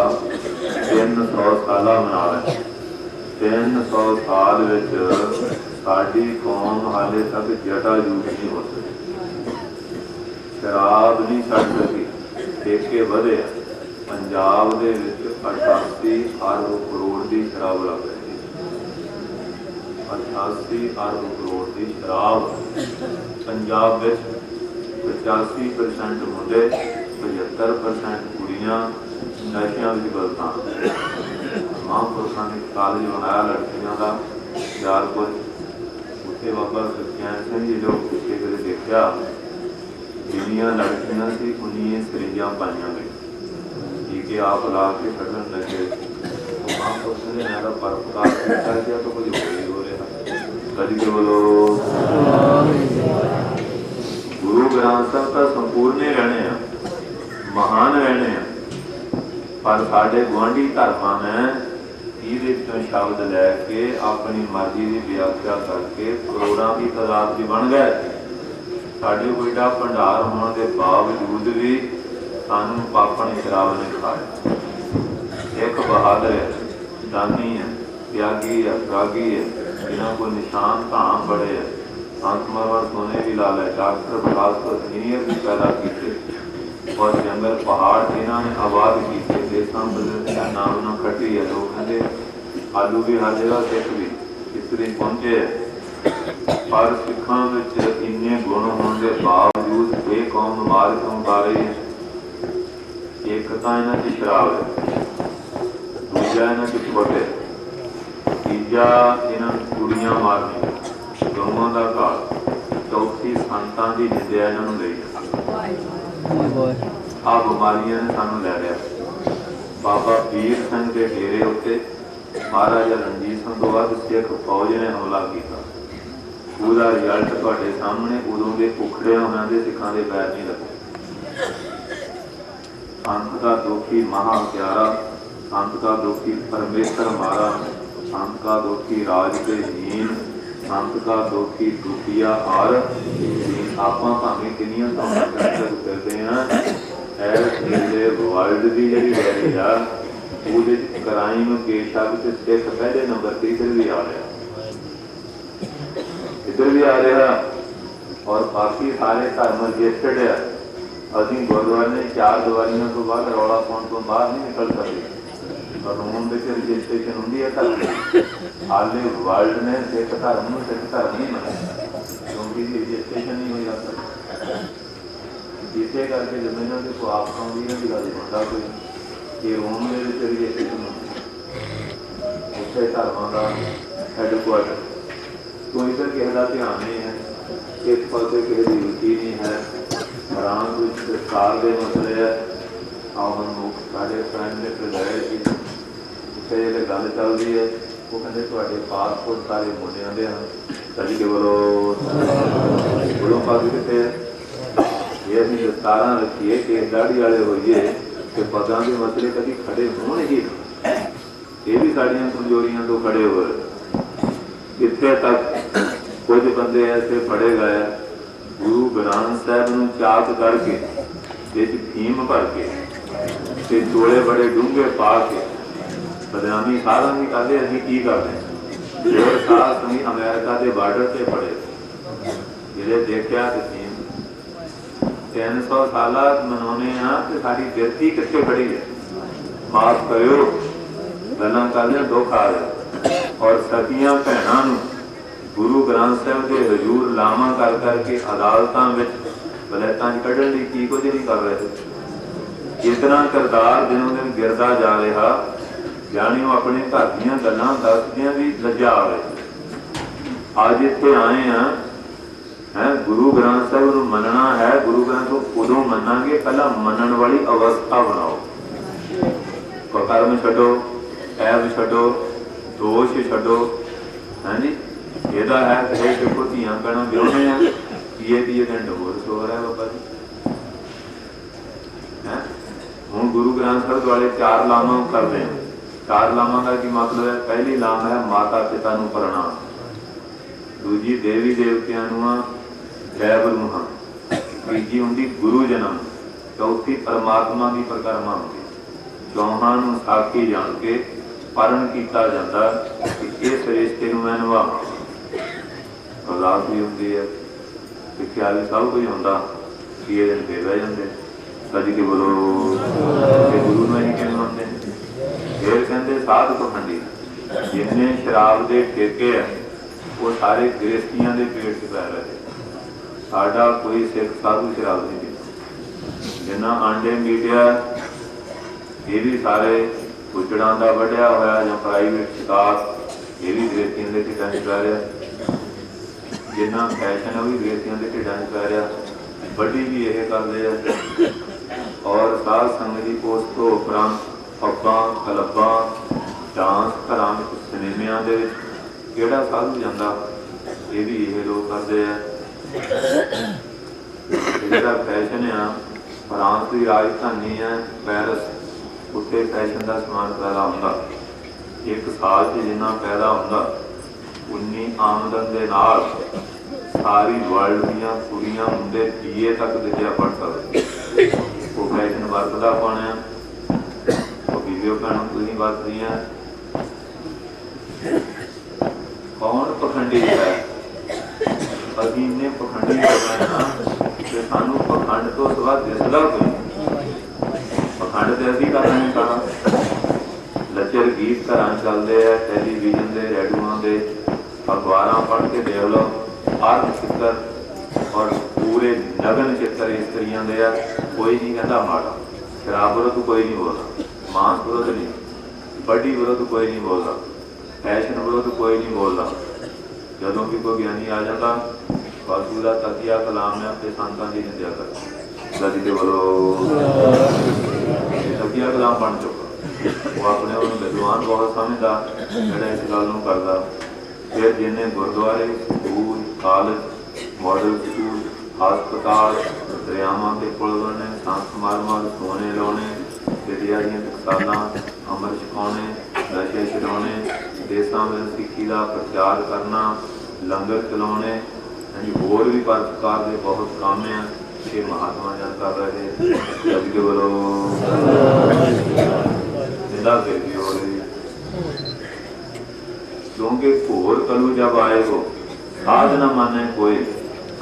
300 साल मना रहे 300 साल साडी कौम हाले तक जटा यूज नहीं हो सकी शराब नहीं छड़ सकी ठेके वधे पंजाब दे विच 88 अरब करोड़ की शराब लग रही 88 अरब करोड़ की शराब पंजाब विच 85% मुंडे 75% कुड़ियां नशियां विच गलतां महापुरखों ने कॉलेज बनाया लड़कियों का सियालपुर उत्थे बाबा सुखचैन सिंह जी जो पिछले कदे देखा जिन्नियां लड़कियां सी उन्नियां सरिंजां पाईयां गई टीके आप ला के कढ़न लगे महापुरख ने मेरा परोपकार किया तो कुछ हो रहा कभी के बोलो गुरु ग्रंथ साहब का संपूर्ण ही रहने हैं महान रहने हैं पर साढ़े गुआढ़ी धर्मां ने ये शब्द लैके अपनी मर्जी की व्याख्या करके करोड़ों की तादाद भी बन गए साढ़े कोई भंडार होने के बावजूद भी सानू पापन शराब ने खाया एक बहादुर है दानी है त्यागी है रागी है जिन्हों को निशान धाम बड़े है अंतमरवर सोने भी ला ले डॉक्टर बिलासपुर इंजीनियर भी पैदा किए और जंगल पहाड़ इन्होंने आबाद किए देशों बदल नाम ना खटी है लोग कहते आलू भी हर जगह सिख भी इस दिन पहुंचे पर सिखों इन्ने गुण होने के बावजूद ये कौम मार क्यों पा रही है एक तो इन्हों की शराब है दूजा इन्हों की छोटे तीजा इन्हों कुड़ियां मारनी दोनों का काल चौथी संतां की निंदिया इन्हों गई आ बीमारियां ने सानू लै लिया। बाबा वीर सिंह के डेरे उत्ते महाराजा रणजीत सिंह तो बाद सिख फौज ने हमला किया। पूरा रिजल्ट तुहाडे सामने, उदों के उखड़े उन्होंने सिखा के पैर नहीं लगे। संत का दुखी महा प्यारा, संत का दुखी परमेश्वर मारा, संत का दुखी राज के हीन, संत का दुखी दुखिया और आप भावें किनिया करते हैं वर्ल्ड की जी वैली आ क्राइम बेशक सिख पहले नंबर से इधर भी आ रहा, इधर भी आ रहा और बाकी सारे धर्म रजिस्टर्ड है। अभी गुरुद्वारे 4 दिवालियों तो बाद रौला पाने तो बाहर नहीं निकल सकते। कानून में रजिस्ट्रेशन होंगी है धर्म, हाले वर्ल्ड ने सिख धर्म सिख धर्म नहीं मनाया क्योंकि रजिस्ट्रेशन नहीं हो जाता। इसे करके जमीनों के स्वाप की गल बनता कोई कि रोम के रजिस्ट्रेशन उत्थे धर्मों का हैडकुआटर तो इधर किसी का ध्यान नहीं है, इस पासे किसी की रुचि नहीं है। आराम सरकार के मसले है। आओ हम साढ़े प्राइम मिनिस्टर गए कि उत्थे जो गल चलती है वो कहते थोड़े पासपोर्ट सारे मुंडिया के हैं, सज के बोलो बोलो पास कितने ये अभी दस्तारा रखिए कि दाढ़ी वाले होइए कि पदा के मसले कभी खड़े होने ही, ये भी साड़ियाँ कमजोरियां तो खड़े हो रहे। इतने तक कुछ बंदे ऐसे फड़े गए गुरु ग्रंथ साहब नूं चाक करके फीम भर के चोले बड़े डूंगे पा के बदनामी सारा भी करते अभी की करते और साथ भी अमेरिका के बार्डर से फड़े जिले देखा तो 300 साल मनाने तो सारी गिरती कितने खड़ी है। माफ करो गल्लां करदे दुख आ रहे और सतियां भैनों गुरु ग्रंथ साहब के हजूर लामा कर करके अदालतों में वलैतां कढ़न लई की कुछ नहीं कर रहे। इतना किरदार दिनों दिन गिरदा जा रहा, जानी अपने घर दीयां गल्लां दसदियां भी लज्जा आ रही। अज इत्थे आए हैं है गुरु ग्रंथ साहब को मनना है। गुरु ग्रंथ को उदों मनांगे पहला मनन वाली अवस्था बनाओ। कर्म छड्डो, ऐब छड्डो, दोष छड्डो, है जी ਇਹਦਾ है कहे देखो ਧੀਆਂ कहना ਵਿਆਹੁਣੇ ਆ ये दिन डिवोर्स हो रहा है बाबा जी है। हुण गुरु ग्रंथ साहब वाले 4 लामा करते हैं। 4 लामा का की मतलब है, पहली लाम है माता पिता नूं प्रणाम, दूजी देवी देवतियां नूं जय गुरु हाँ, तीजी होंगी गुरु जन्म, चौथी परमात्मा की परिक्रमा होगी, चौहां नूं साखी जान के परण किया जाता कि इस रिश्ते नूं मैं निभावां। अरदास भी होंगी है, सिक्ख्या भी सब कुछ होंदा कि ये दिन फिर रह जाते सज के बोलो गुरु नूं असीं किवें मनदे। फिर कहते साध पखंडी जिन्ने शराब के ठेके है वो सारे गृहस्थियों के पेट च पै रहे। साडा कोई सिख साधु शराब नहीं पीता। जिन्ना आंडे मीडिया ये भी सारे उजड़ा का वढ़िया होया या प्राइवेट शिकार ये भी गृहस्थियों के ढिड्डां च पै रहा। जिन्ना फैशन है वो भी गृहस्थियों के ढिड्डां च पै रहा। वड्डी भी यह करते हैं और साध संगत की उस तो उपरंत पब्बां क्लब्बां डांस घरां सिनेमिਆਂ ਦੇ ਵਿੱਚ ਕਿਹੜਾ साधु जाता ये भी ये लोग करते हैं। ਜਿਹੜਾ फैशन आ फ्रांस की राजधानी है पैरिस, उत्थे फैशन का समान पैदा होंदा। एक साल से जिन्ना पैदा होंदा उन्नी आमदन के नाल सारी वर्ल्ड दीयां कुड़ियां मुंडे बीए तक विद्या पढ़ सकते। वो फैशन वरतदा कौन है? वो वीडियो भैनों तुसीं वरतदियां। कौन पखंडी है? असीं इन्ने पखंडी हो गए ना कि सानू पखंड तो सिवा दिसदा कोई पखंड तो असीं कर रहे हैं। लचर गीत घर चलते हैं, टैलीविजन के रेडियो के अखबार पढ़ के देख लो, हर चित्र और पूरे नगन चित्र स्त्रियों के कोई नहीं कहता माड़ा। शराब विरुद्ध कोई नहीं बोलता, मांस विरुद्ध नहीं, बड़ी विरुद्ध कोई नहीं बोलता, फैशन विरुद्ध कोई नहीं बोलता। जदों भी कोई ज्ञानी आ जाता वासू का तकिया कलाम है अपने संतां की निंदा कर गति के बोलो सखिया गुलाम बन चुका। वो अपने विद्वान बहुत समझदा जिहड़ा इस गल नूं करदा। फिर जिन्हें गुरुद्वारे, स्कूल, कॉलेज, मॉडल स्कूल, हस्पताल, दरियावां के पुल बनने, संत समागम, सोने लाने, विद्या दी टकसालां, अमृत छकाने, नशे छडाने, देशों में सिक्खी का प्रचार करना, लंगर चलाने, होर भी पर प्रकार के बहुत काम है ये महात्मा जन कर रहे। जब के बोलो जिंदा बेटी हो रही, क्योंकि घोर कलू जब आए हो साध न माने कोई,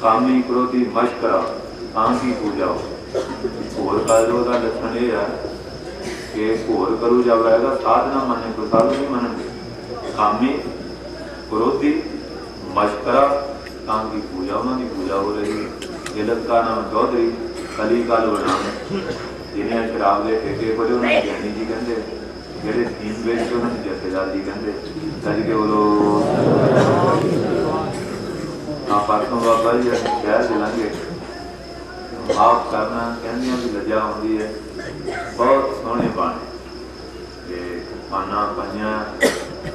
कामी क्रोधी मशकरा तां की पूजा हो। घोर कलू का लक्षण ये है कि घोर कलू जब आएगा साध न माने कोई, साधु नहीं मानेंगे, कामी क्रोधी मशकरा तां की पूजा, उन्होंने पूजा हो रही है। गिलत का नाम चौधरी कली काल बनाने, जिन्हें शराब के ठेके खोले उन्होंने ज्ञानी जी कहते, जेडे थीम बेच के उन्होंने जथेदार जी कहते। सज के बोलो हाँ परसों बाबा जी शहर चलेंगे माफ करना कहदियां भी लज्जा होती है। बहुत सोहने बाने पाना पाइया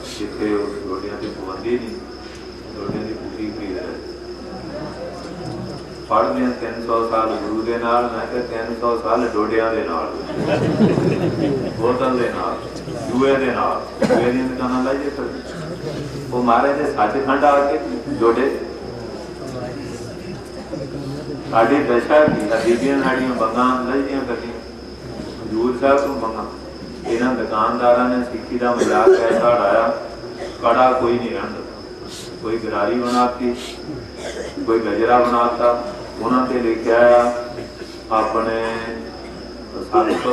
जिथे रोटियां की पाबंदी नहीं, रोटियां की पूरी खरीद रहे। पढ़ लिया 300 साल गुरु के नाल, मैं क्या 300 साल डोडिया के नाल, बोतल के नाल, जुए के नाल, जुए दी दुकाना लाइए सर वो मारे थे सचखंड आके डोडे साड़ी दशा की बीबियां साड़ियां बंगा लाइया कटी हजूर साहब तो बंगा। इन्होंने दुकानदारों ने सिक्खी का मजाक ऐसा उड़ाया, कड़ा कोई नहीं रहता, कोई गरारी बनाती, कोई गजरा बनाता, उन्होंने लिखा अपने 700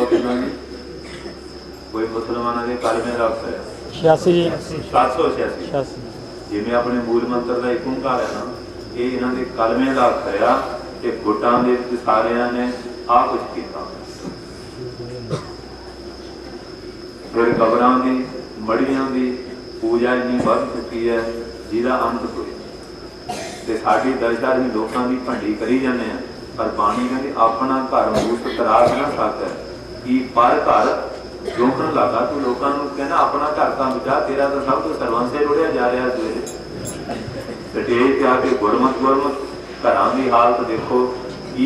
कोई मुसलमानों के कलमे रख है 786 जिमें अपने मूल मंत्र का एक ओंकार है ना, ये इन्होंने कलमे का अखर कि गुटां दे सारियां ने आ कुछ किया। फिर कबरां की मड़ियां की पूजा इन्नी बढ़ चुकी है जिहदा अंत कोई ते साडी दशा ही लोगों की भंडी करी जाने हैं, पर बाणी कहती अपना घर मूस तराश ना सकता कि पर घर जोखन लगा तू लोगों को कहना अपना घर का बचा, तेरा तो सब कुछ सर्वंसे रुढ़िया जा रहा सवेरे स्टेज पे आके गुरमत घरों की हालत देखो कि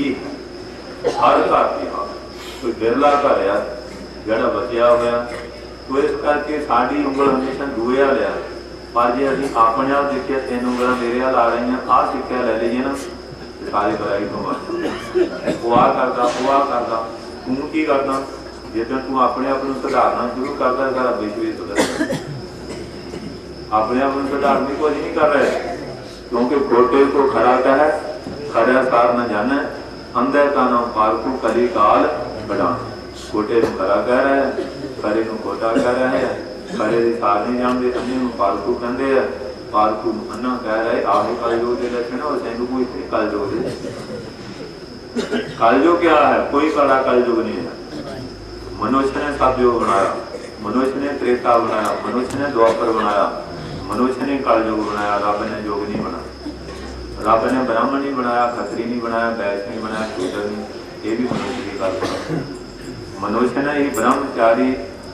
हर घर की हालत, कोई बिरला घर आ जड़ा बचिया हुआ। तो इस करके साड़ी उंगल हमेशा दूए आ लिया, पर जे अभी अपने आप देखिए 3 उंगल मेरे आ रही हैं, आ सिक्ख्या लै लीजिए ना सारी बुराई तो बच। वो आ करता तू की करना, जिदन तू अपने आप को सुधारना शुरू करता सारा विश्व ही सुधर। अपने आप को सुधारने की कोशिश नहीं कर रहे, क्योंकि खोटे को खरा कह खरा सार न जाने, अंधे का नाम पालतू कली काल बढ़ा। खोटे को खरा कह रहे हैं, खरे को खोटा कह रहे हैं, खरे की सार नहीं जानते, अन्य पालतू कहते हैं, पालतू अन्ना कह रहे आगे कलयुग के लक्षण और सैन कोई कलयुग कलयुग क्या है, कोई बड़ा कलयुग नहीं है। मनुष्य ने सतयुग बनाया, मनुष्य ने त्रेता बनाया, मनुष्य ने द्वापर बनाया, मनुष्य ने कलयुग बनाया, रब ने योग नहीं बनाया। रब ने ब्राह्मण नहीं बनाया, खत्री नहीं बनाया, वैश्य नहीं बनाया, शूद्र नहीं, ये भी मनुष्य की कल्पना। मनुष्य ने ही ब्रह्मचारी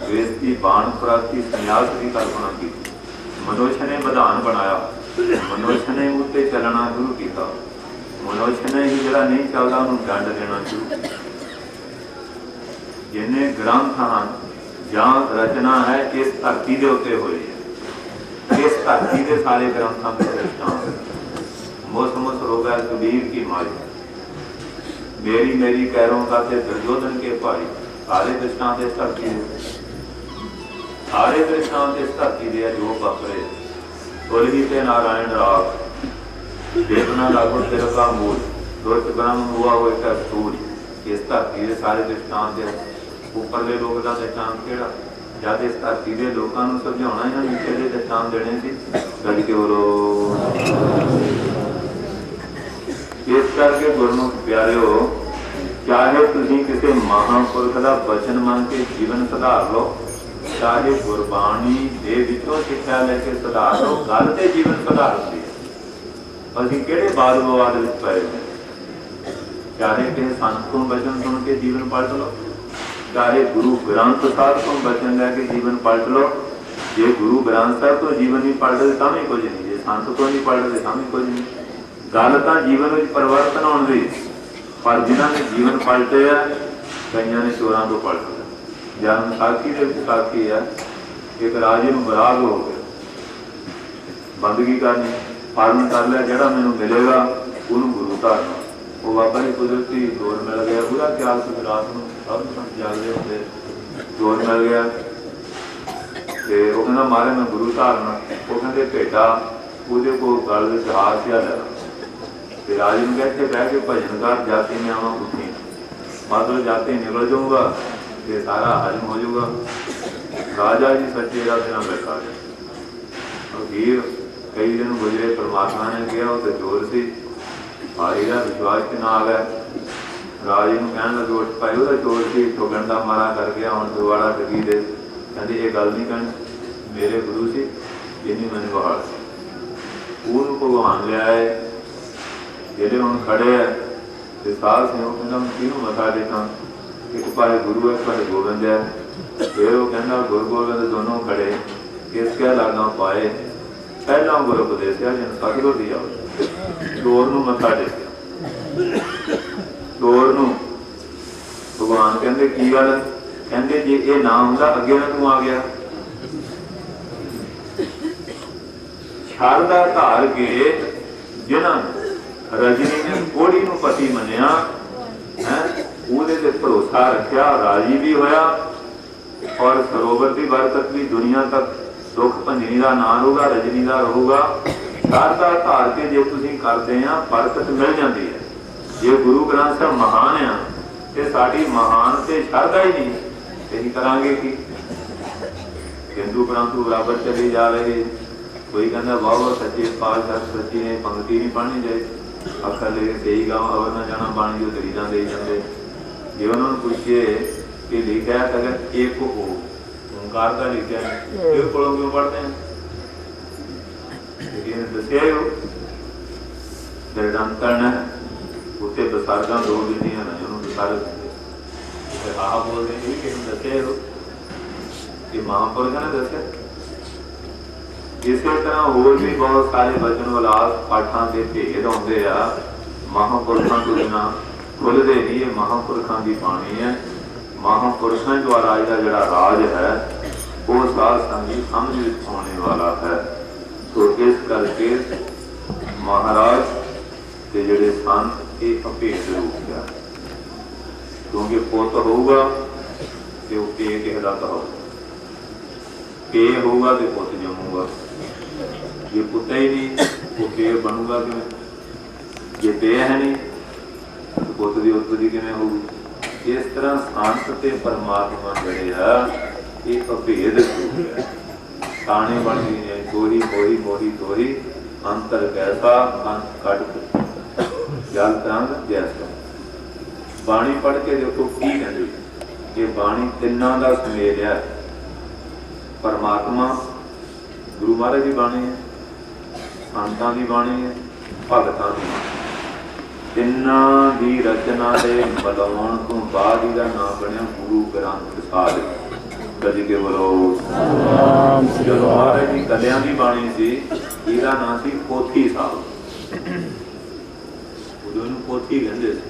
वेस्ती बाण प्राप्ति संन्यास की कल्पना की। मनुष्य ने विधान बनाया, मनुष्य ने उत्ते चलना शुरू किया, मनुष्य ने ही जरा नहीं चलता उन्होंने दंड देना शुरू। जिन्हें ग्रंथ हैं जहाँ रचना है इस धरती के उत्ते हुई है, इस धरती के सारे ग्रंथों के दृष्टांत। मुस हो गया कबीर की मारी, मेरी मेरी कैरों का से दुर्योधन के पारी, सारे दृष्टांत इस धरती सारे दृष्टांत इस धरती दे जो वापरे। तुलही ते नारायण राग, देवना लागो तेरा का मूल, दुष्ट ब्रह्म हुआ हो एक सूर। इस धरती के सारे दृष्टांत उपरले लोगों का दृष्टांत केड़ा, जब इस धरती के लोगों को समझाना या नीचे के दृष्टांत देने से गल के बोलो। इस करके गुरमुख प्यारे हो, चाहे तुम किसी महापुरुष का वचन मान के जीवन सुधार लो, चाहे गुरबाणी के विचों शिक्षा लेके सुधार लो, गल ते जीवन सुधार होती है। असीं किहड़े वाद विवाद विच पए चाहे किसी संत को वचन सुन के जीवन पलट लो, चाहे गुरु ग्रंथ साहब को वचन लैके जीवन पलट लो। जे गुरु ग्रंथ साहब तो जीवन नहीं पलटते तो भी कुछ नहीं, जे संत को नहीं पलटते तो भी कुछ नहीं। गल तो जीवन में परिवर्तन आने की, पर जिन्होंने जीवन पलटे है कई ने चोरों तो पलट लिया। जन्म साखी के साखी है, एक राजे में बराग हो गया, बंदगी करनी, पालन कर लिया, जोड़ा मैनू मिलेगा उन्होंने गुरु धारना। वो बाबा जी कुदरती जोर मिल गया, पूरा ख्याल से रात को सब जागते होंगे, जोर मिल गया तो वो कहना मारे मैं गुरु धारना। वो कहते भेटा वो गल हार सिया लेना, तो राजे में कहते बह के भजन कर, जाती में आवा उठी, मतलब जाते निकल जाऊंगा तो सारा हजम हो जाऊगा। राजा जी सच्चे का दिन बैठा गया। हीर कई दिन गुजरे, परमात्मा ने किया वो तो जोर से हारी का विश्वास के ना आ गया। राजे को कहन लगे उठ पाए वो चोर से ठोगन का मारा कर गया, हम दुआड़ा ठगी दे। कहते ये गल नहीं कहनी, मेरे गुरु से जिन्नी मैंने बहाल उन्होंने भगवान लिया है जेडे हम खड़े है तो साल से कहना किनू मथा टेका, एक पासे गुरु है, एक पासे गोबिंद है। फिर वो कहना गुरु गोबिंद दोनों खड़े, किस क्या लागा पाए, पहला गुरु उपदेश जिन सतगुर दी आओ। चोर नूं मथा टेकिया, चोर नूं भगवान कहते की गल, कहते जे ये ना हुंदा अगे ना तू आ गया। शारदा धार के जिन्होंने रजनी ने कोड़ी नूं पति मनिया है, उहदे ते भरोसा रखिया, राजी भी होया और सरोवर की बरकत भी दुनिया तक दुख भंजनी का ना रहूगा, रजनी का रहूगा। शारदा धार के जे तुसीं करदे हैं बरकत मिल जाती है। जे गुरु ग्रंथ साहब महान आ तो साड़ी महान से शारदा ही नहीं, यही करांगे कि हिंदू परंतु बराबर चली जा रहे। कोई कहना वाह सच्चे पातशाह सच्ची ने पंक्ति नहीं पढ़नी चाहिए, अखर लेके सही गाँव अवर ना जाना पानी जो दरीजा दे जाते। जे उन्होंने पूछिए कि लिखा है अगर एक को ओंकार का लिखा है, फिर कोलों क्यों पढ़ते हैं? दसिया ही दृढ़ांतरण है, उत्ते बसारगा दो विधियां ने, उन्होंने बसारक आप बोलते हैं कि दसिया हो कि महापुरुष ने दसिया। इस तरह होर भी बहुत सारे वचन विलास पाठा के भेद आते आ, महापुरुषों तो बिना खुलते नहीं। ये महापुरुषों की बाणी है, महापुरुषों द्वारा जोड़ा राज है वो साध संगी समझ आने वाला है। तो इस करके महाराज के जोड़े संत ये अभेद रूप है, क्योंकि पुत होगा तो पे किसका कहोगा, पे होगा तो पुत जमूगा, जे पुत ही नहीं वो पे बनूगा किमें, जे पे है नहीं तो पुत की उत्पत्ति किमें होगी। इस तरह संत ते परमात्मा जोड़े है ये अभेद रूप है। ताने बन गई ने गोरी मोही मोही तोरी, अंतर कैसा अंत कट जल तरंग जैसा। बाणी पढ़ के देखो की कहते, ये बाणी तिना का सुमेल है। परमात्मा गुरु महाराज की बाणी है, संतां की बाणी है, भगतां की बाणी। तिना की रचना के बलाउण तो बाद ही नाम बनया गुरु ग्रंथ साहिब। कदी के बोलो जो महाराज जी कलियां की बाणी सी, इहदा नाम सी पोथी साहब। उदों पोथी कहंदे सी।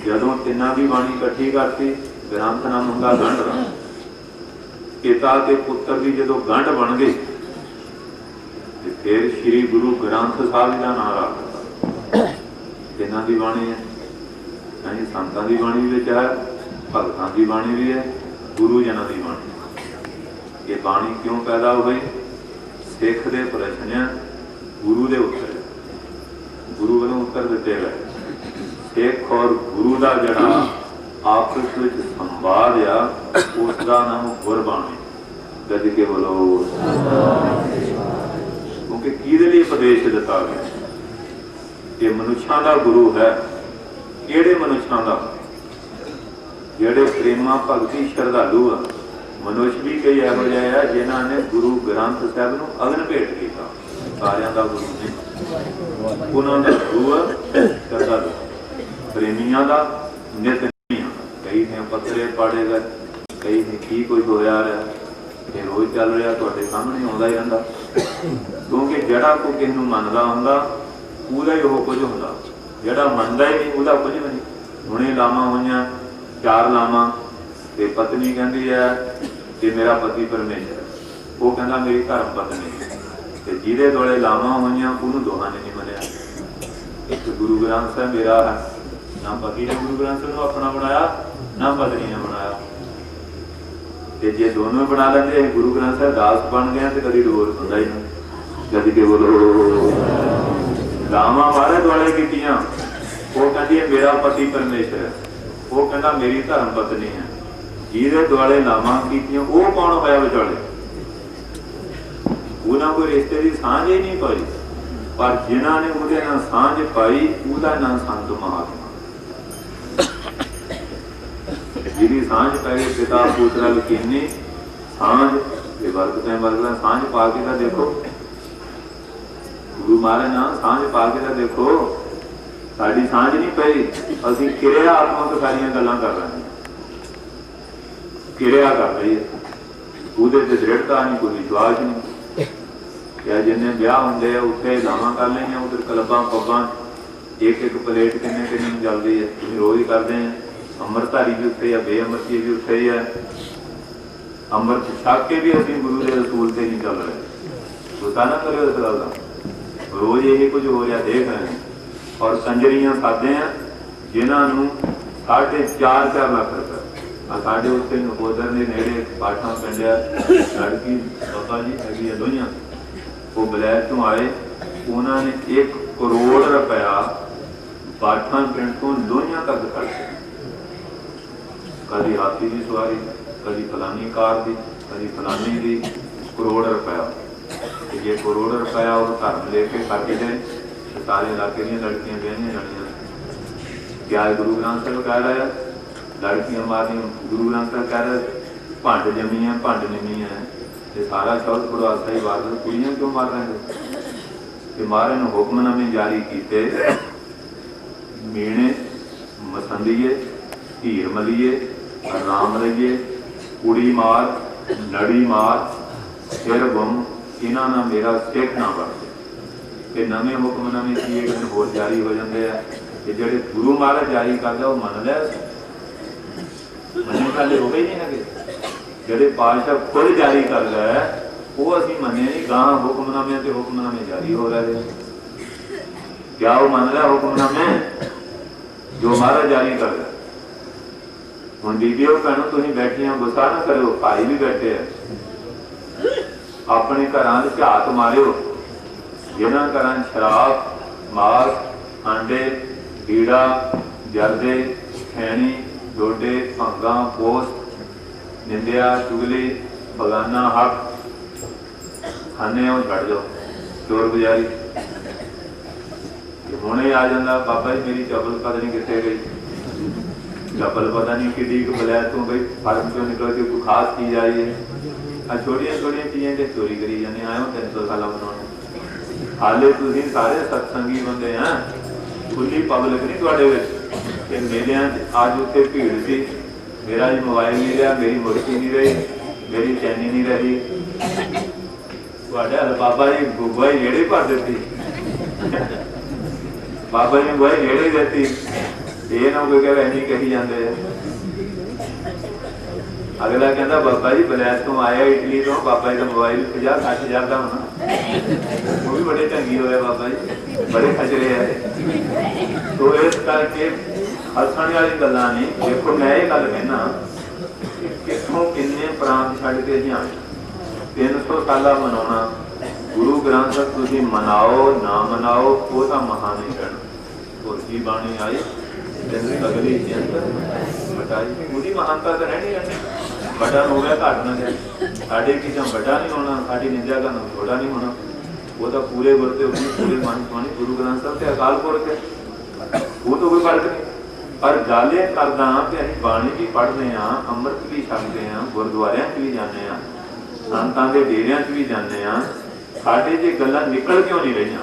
जदों तिना की बाणी इकट्ठी करती ग्रंथ नाम हुंदा गंढ। पिता के पुत्र की जदों गंढ बन गई ते फिर श्री गुरु ग्रंथ साहिब का नाम रख दिता। तिना की बाणी है, यानी संतां की बाणी भी है, भगतां की बाणी भी है, गुरु जना की बाणी। ये बाणी क्यों पैदा हुई? सिख के प्रश्न गुरु के उत्तर, गुरु वालों उत्तर दिते गए। सिख और गुरु का जड़ा आपस में संवाद आ, उसका नाम गुरबाणी। गज के बोलो, क्योंकि किहदे लई उपदेश दिता गया? ये मनुष्यों का गुरु है। किहड़े मनुष्यों का? जेड़े प्रेमा भगती श्रद्धालु आ। मनुष्य भी कई इहो जिहे आ जिन्होंने गुरु ग्रंथ साहब नूं अगन भेट किया। सारियां दा गुरु नहीं, उन्होंने गुरु श्रद्धालु। ਪ੍ਰੇਮੀਆਂ ਦਾ ਨਿਤ ਨਹੀਂ ਆਉਂਦਾ। ਕਈ ਨੇ ਪੱਤਰੇ ਪਾੜੇ ਗਏ, ਕਈ ਨੇ ਕੀ ਕੁਝ ਹੋਇਆ ਰਿਹਾ, ਇਹ ਰੋਜ਼ ਚੱਲ ਰਿਹਾ, ਤੁਹਾਡੇ ਸਾਹਮਣੇ ਆਉਂਦਾ ਹੀ ਰਹਿੰਦਾ। ਕਿਉਂਕਿ ਜਿਹੜਾ ਕੋਈ ਕਿਸੇ ਨੂੰ ਮੰਨਦਾ ਹੁੰਦਾ ਉਹਦਾ ਹੀ ਉਹ ਕੁਝ ਹੁੰਦਾ, ਜਿਹੜਾ ਮੰਨਦਾ ਹੀ ਨਹੀਂ ਉਹਦਾ ਕੁਝ ਵੀ ਨਹੀਂ। ਹੁਣੇ ਲਾਵਾਂ ਹੋਈਆਂ 4 ਲਾਵਾਂ, ਤੇ ਪਤਨੀ ਕਹਿੰਦੀ ਹੈ ਕਿ ਮੇਰਾ ਪਤੀ ਪਰਮੇਸ਼ਰ, ਉਹ ਕਹਿੰਦਾ ਮੇਰੀ ਧਰਮ ਪਤਨੀ, ਤੇ ਜਿਹਦੇ ਦੁਆਲੇ ਲਾਵਾਂ ਹੋਈਆਂ ਉਹਨੂੰ ਦੋਹਾਂ ਨੇ ਨਹੀਂ ਮੰਨਿਆ। ਇੱਕ ਗੁਰੂ ਗ੍ਰੰਥ ਸਾਹਿਬ ਮੇਰਾ ਹੈ, ਨਾ ਪਤੀ ਨੇ ਗੁਰੂ ਗ੍ਰੰਥ ਸਾਹਿਬ ਨੂੰ ਆਪਣਾ ਬਣਾਇਆ, ਨਾ ਪਤਨੀ ਨੇ ਬਣਾਇਆ। ਤੇ ਜੇ ਦੋਨੋਂ ਬਣਾ ਲੈਂਦੇ ਗੁਰੂ ਗ੍ਰੰਥ ਸਾਹਿਬ ਦਾਸ ਬਣ ਗਏ ਤੇ ਕਦੀ ਡਿਵੋਰਸ ਹੁੰਦਾ ਹੀ ਨਹੀਂ। ਜਦ ਕਿ ਬੋਲੋ ਲਾਵਾਂ ਬਾਰੇ ਦੁਆਲੇ ਕੀਤੀਆਂ, ਉਹ ਕਹਿੰਦੀ ਹੈ ਮੇਰਾ ਪਤੀ ਪਰਮੇਸ਼ਰ ਹੈ, ਉਹ ਕਹਿੰਦਾ ਮੇਰੀ ਧਰਮ ਪਤਨੀ ਹੈ। ਜਿਹਦੇ ਦੁਆਲੇ ਲਾਵਾਂ ਕੀਤੀਆਂ ਉਹ ਕੌਣ ਹੋਇਆ ਵਿਚਾਲੇ? ਉਹਨਾਂ ਕੋਈ ਰਿਸ਼ਤੇ ਦੀ ਸਾਂਝ ਹੀ ਨਹੀਂ ਪਾਈ, ਪਰ ਜਿਨ੍ਹਾਂ ਨੇ ਉਹਦੇ ਨਾਲ ਸਾਂਝ ਪਾਈ ਉਹਦਾ ਨਾਂ ਸੰਤ ਮਹਾਤਮਾ। ਜਿਹਦੀ ਸਾਂਝ ਪੈ ਗਈ ਪਿਤਾ ਪੁੱਤਰ ਲਕੀਨੀ ਸਾਂਝ, ਇਹ ਵਰਗਦਾ ਸਾਂਝ ਪਾ ਕੇ ਤਾਂ ਦੇਖੋ, ਗੁਰੂ ਮਹਾਰਾਜ ਨਾਲ ਸਾਂਝ ਪਾ ਕੇ ਤਾਂ ਦੇਖੋ। ਸਾਡੀ ਸਾਂਝ ਨਹੀਂ ਪਈ, ਅਸੀਂ ਕਿਰਿਆਤਮਕ ਸਾਰੀਆਂ ਗੱਲਾਂ ਕਰ ਰਹੇ ਹਾਂ, ਕਿਰਿਆ ਕਰ ਰਹੀ ਹੈ, ਉਹਦੇ ਤੇ ਦ੍ਰਿੜਤਾ ਨਹੀਂ, ਕੋਈ ਵਿਸ਼ਵਾਸ ਨਹੀਂ। ਜਾਂ ਜਿੰਨੇ ਵਿਆਹ ਹੁੰਦੇ ਆ ਉੱਥੇ ਲਾਵਾਂ ਕਰ ਲਈਆਂ, ਉਧਰ ਕਲੱਬਾਂ ਪੱਬਾਂ ਇੱਕ ਪਲੇਟ ਕਿੰਨੇ ਕਿੰਨੀ ਚੱਲਦੀ ਹੈ, ਤੁਸੀਂ ਰੋਜ਼ ਹੀ ਕਰਦੇ ਆ। ਅੰਮ੍ਰਿਤਧਾਰੀ ਵੀ ਉੱਥੇ ਆ, ਬੇਅਮਰਤੀ ਵੀ ਉੱਥੇ ਹੀ ਹੈ। ਅੰਮ੍ਰਿਤ ਛਕ ਕੇ ਵੀ ਅਸੀਂ ਗੁਰੂ ਦੇ ਰਸੂਲ ਤੇ ਨਹੀਂ ਚੱਲ ਰਹੇ। ਗੁੱਸਾ ਨਾ ਕਰਿਓ ਇਸ ਗੱਲ ਦਾ, ਰੋਜ਼ ਇਹ ਕੁਝ ਹੋ ਰਿਹਾ ਦੇਖ ਰਹੇ ਹਾਂ। ਔਰ ਕੰਜਰੀਆਂ ਖਾਦੇ ਆ ਜਿਨ੍ਹਾਂ ਨੂੰ 4.5 ਲੱਖ ਰੁਪਏ। ਸਾਡੇ ਉੱਥੇ ਨਕੋਦਰ ਦੇ ਨੇੜੇ ਪਾਠਾਂ ਪਿੰਡਿਆ ਲੜਕੀ ਬਾਬਾ ਜੀ ਹੈਗੀ ਆ ਲੋਹੀਆਂ, ਉਹ ਬਲੈਕ ਤੋਂ ਆਏ, ਉਹਨਾਂ ਨੇ 1 ਕਰੋੜ ਰੁਪਇਆ ਪਾਠਾਂ ਪਿੰਡ ਤੋਂ ਲੋਹੀਆਂ ਤੱਕ ਖਰਚਿਆ। ਕਦੀ ਹਾਥੀ ਦੀ ਸਵਾਰੀ, ਕਦੀ ਫਲਾਨੀ ਕਾਰ ਦੀ, ਕਦੀ ਫਲਾਨੀ ਦੀ, ਕਰੋੜ ਰੁਪਇਆ। ਤੇ ਜੇ ਕਰੋੜ ਰੁਪਇਆ ਉਹ ਧਰਮ ਲੈ ਕੇ ਖਰਚ ਜਾਏ, ਸਾਰੇ ਇਲਾਕੇ ਦੀਆਂ ਲੜਕੀਆਂ ਵਿਆਹੀਆਂ ਜਾਣੀਆਂ। ਕਿਆ ਗੁਰੂ ਗ੍ਰੰਥ ਸਾਹਿਬ ਕਹਿ ਰਿਹਾ ਲੜਕੀਆਂ ਮਾਰਨੀਆਂ? ਗੁਰੂ ਗ੍ਰੰਥ ਸਾਹਿਬ ਕਹਿ ਰਿਹਾ ਭੰਡ ਜੰਮੀਆਂ ਭੰਡ ਨਿਮੀਆਂ, ਤੇ ਸਾਰਾ ਸ਼ਬਦ ਪੜਵਾਸਾ ਹੀ ਵਾਰ ਕੁੜੀਆਂ ਕਿਉਂ ਮਾਰ ਰਹੇ? ਤੇ ਮਹਾਰਾਜ ਨੇ ਹੁਕਮਨਾਮੇ ਜਾਰੀ ਕੀਤੇ, ਮੀਣੇ ਮਸੰਦੀਏ, ਧੀਰ ਮਲੀਏ, ਰਾਮ ਲਈਏ, ਕੁੜੀ ਮਾਰ, ਨੜੀ ਮਾਰ, ਸਿਰ ਗੁੰਮ, ਇਹਨਾਂ ਨਾਲ ਮੇਰਾ ਸਿੱਖ ਨਾ ਬਣ। ਤੇ ਨਵੇਂ ਹੁਕਮਨਾਮੇ ਕੀ ਇੱਕ ਦਿਨ ਹੋਰ ਜਾਰੀ ਹੋ ਜਾਂਦੇ ਆ, ਕਿ ਜਿਹੜੇ ਗੁਰੂ ਮਹਾਰਾਜ ਜਾਰੀ ਕਰਦੇ ਉਹ ਮੰਨ ਲਿਆ, ਮੰਨਣ ਵਾਲੇ ਹੋ ਗਏ ਨਹੀਂ ਹੈਗੇ। ਜਿਹੜੇ ਪਾਤਸ਼ਾਹ ਖੁਦ ਜਾਰੀ ਕਰਦਾ ਉਹ ਅਸੀਂ ਮੰਨੇ ਨਹੀਂ, ਗਾਂ ਹੁਕਮਨਾਮਿਆਂ ਤੇ ਹੁਕਮਨਾਮੇ ਜਾਰੀ ਹੋ ਰਹੇ। ਕਿਆ ਉਹ ਮੰਨ ਲਿਆ ਹੁਕਮਨਾਮੇ ਜੋ ਮਹਾਰਾਜ ਜਾਰੀ ਕਰਦਾ? ਹੁਣ ਬੀਬੀਓ ਭੈਣੋ ਤੁਸੀਂ ਬੈਠੀਆਂ, ਗੁੱਸਾ ਨਾ ਕਰਿਓ, ਭਾਈ ਵੀ ਬੈਠੇ ਆ, ਆਪਣੇ ਘਰਾਂ ਦੇ ਝਾਤ ਮਾਰਿਓ। ਜਿਹਨਾਂ ਘਰਾਂ ਸ਼ਰਾਬ, ਮਾਸ, ਆਂਡੇ, ਕੀੜਾ, ਜਰਦੇ, ਖੈਣੀ, ਡੋਡੇ, ਭੰਗਾਂ, ਪੋਸਟ, ਨਿੰਦਿਆ, ਚੁਗਲੀ, ਬਗਾਨਾ ਹੱਕ ਖਾਣੇ ਉਹ ਛੱਡ ਜਾਓ। ਚੋਰ ਗੁਜ਼ਾਰੀ ਹੁਣੇ ਆ ਜਾਂਦਾ, ਬਾਬਾ ਜੀ ਮੇਰੀ ਚੱਪਲ ਪਤਾ ਨਹੀਂ ਕਿੱਥੇ ਗਈ, ਚੱਪਲ ਪਤਾ ਨਹੀਂ ਕਿੱਡੀ ਕੁ ਬਲੈਤ ਤੋਂ ਬਈ ਫਰਕ ਚੋਂ ਨਿਕਲ ਕੇ ਕੋਈ ਖਾਸ ਚੀਜ਼ ਆਈ ਹੈ। ਆ ਛੋਟੀਆਂ ਛੋਟੀਆਂ ਚੀਜ਼ਾਂ ਤੇ ਚੋਰੀ ਕਰੀ ਜਾਂਦੇ, ਆਇਓ 300 ਸਾਲਾਂ ਬਣਾਉਣੇ। ਹਾਲੇ ਤੁਸੀਂ ਸਾਰੇ ਸਤਸੰਗੀ ਬੰਦੇ ਆ, ਖੁੱਲੀ ਪਬਲਿਕ ਨਹੀਂ ਤੁਹਾਡੇ ਵਿੱਚ। ਤੇ ਮੇਰਿਆਂ ਅੱਜ ਉੱਥੇ ਭੀੜ ਸੀ, ਮੇਰਾ ਜੀ ਮੋਬਾਈਲ ਨਹੀਂ ਰਿਹਾ, ਮੇਰੀ ਮੁਰਕੀ ਨਹੀਂ ਰਹੀ, ਮੇਰੀ ਚੈਨੀ ਨਹੀਂ ਰਹੀ। ਤੁਹਾਡੇ ਹਲ ਬਾਬਾ ਜੀ ਗੁੱਗਾ ਹੀ ਨੇੜੇ ਭਰ ਦਿੱਤੀ, ਬਾਬਾ ਜੀ ਗੁੱਗਾ ਨੇੜੇ ਦਿੱਤੀ। ਇਹ ਨਾ ਕੋਈ ਕਹੇ ਇੰਨੀ ਕਹੀ ਜਾਂਦੇ। ਅਗਲਾ ਕਹਿੰਦਾ ਬਾਬਾ ਜੀ ਬਲੈਤ ਤੋਂ ਆਇਆ ਇਟਲੀ ਤੋਂ, ਬਾਬਾ ਜੀ ਦਾ ਮੋਬਾਈਲ 50-60 ਹਜ਼ਾਰ ਦਾ ਹੋਣਾ। ਉਹ ਵੀ ਬੜੇ ਚੰਗੀ ਹੋਇਆ ਬਾਬਾ ਜੀ, ਬੜੇ ਖਚਰੇ ਆ। ਤੋ ਇਸ ਕਰਕੇ ਹੱਸਣ ਵਾਲੀ ਗੱਲਾਂ ਨਹੀਂ। ਦੇਖੋ ਮੈਂ ਇਹ ਗੱਲ ਕਹਿਣਾ, ਕਿੱਥੋਂ ਕਿੰਨੇ ਪ੍ਰਾਂਤ ਛੱਡ ਕੇ ਅਸੀਂ ਆਏ। 300 ਸਾਲਾ ਮਨਾਉਣਾ, ਗੁਰੂ ਗ੍ਰੰਥ ਸਾਹਿਬ ਤੁਸੀਂ ਮਨਾਓ ਨਾ ਮਨਾਓ ਉਹ ਤਾਂ ਮਹਾਂ ਨਹੀਂ ਕਹਿਣਾ। ਹੋਰ ਕੀ ਬਾਣੀ ਆਈ ਅਗਲੀ ਜਨਤ ਬਟਾਈ, ਉਹਦੀ ਮਹਾਨਤਾ ਤਾਂ ਰਹਿਣੀ ਰਹਿਣੀ। ਵੱਡਾ ਹੋ ਗਿਆ ਘੱਟ ਨਾ ਜਾਏ, ਸਾਡੇ ਕਿਸੇ ਵੱਡਾ ਨਹੀਂ ਹੋਣਾ, ਸਾਡੀ ਨਿੰਦਿਆ ਕਰਨ ਥੋੜਾ ਨਹੀਂ ਹੋਣਾ। ਉਹ ਤਾਂ ਪੂਰੇ ਵਰਤੇ ਉਹਨੇ ਪੂਰੇ ਮਨ ਪਾਣੀ ਗੁਰੂ ਗ੍ਰੰਥ ਸਾਹਿਬ ਤੇ ਅਕਾਲ ਪੁਰਖ ਹੈ, ਉਹ ਤਾਂ ਕੋਈ ਫਰਕ ਨਹੀਂ। ਪਰ ਗੱਲ ਇਹ ਕਰਦਾ ਕਿ ਅਸੀਂ ਬਾਣੀ ਵੀ ਪੜ੍ਹਦੇ ਹਾਂ, ਅੰਮ੍ਰਿਤ ਵੀ ਛਕਦੇ ਹਾਂ, ਗੁਰਦੁਆਰਿਆਂ 'ਚ ਵੀ ਜਾਂਦੇ ਹਾਂ, ਸੰਤਾਂ ਦੇ ਡੇਰਿਆਂ 'ਚ ਵੀ ਜਾਂਦੇ ਹਾਂ। ਸਾਡੇ ਜੇ ਗੱਲਾਂ ਨਿਕਲ ਕਿਉਂ ਨਹੀਂ ਰਹੀਆਂ?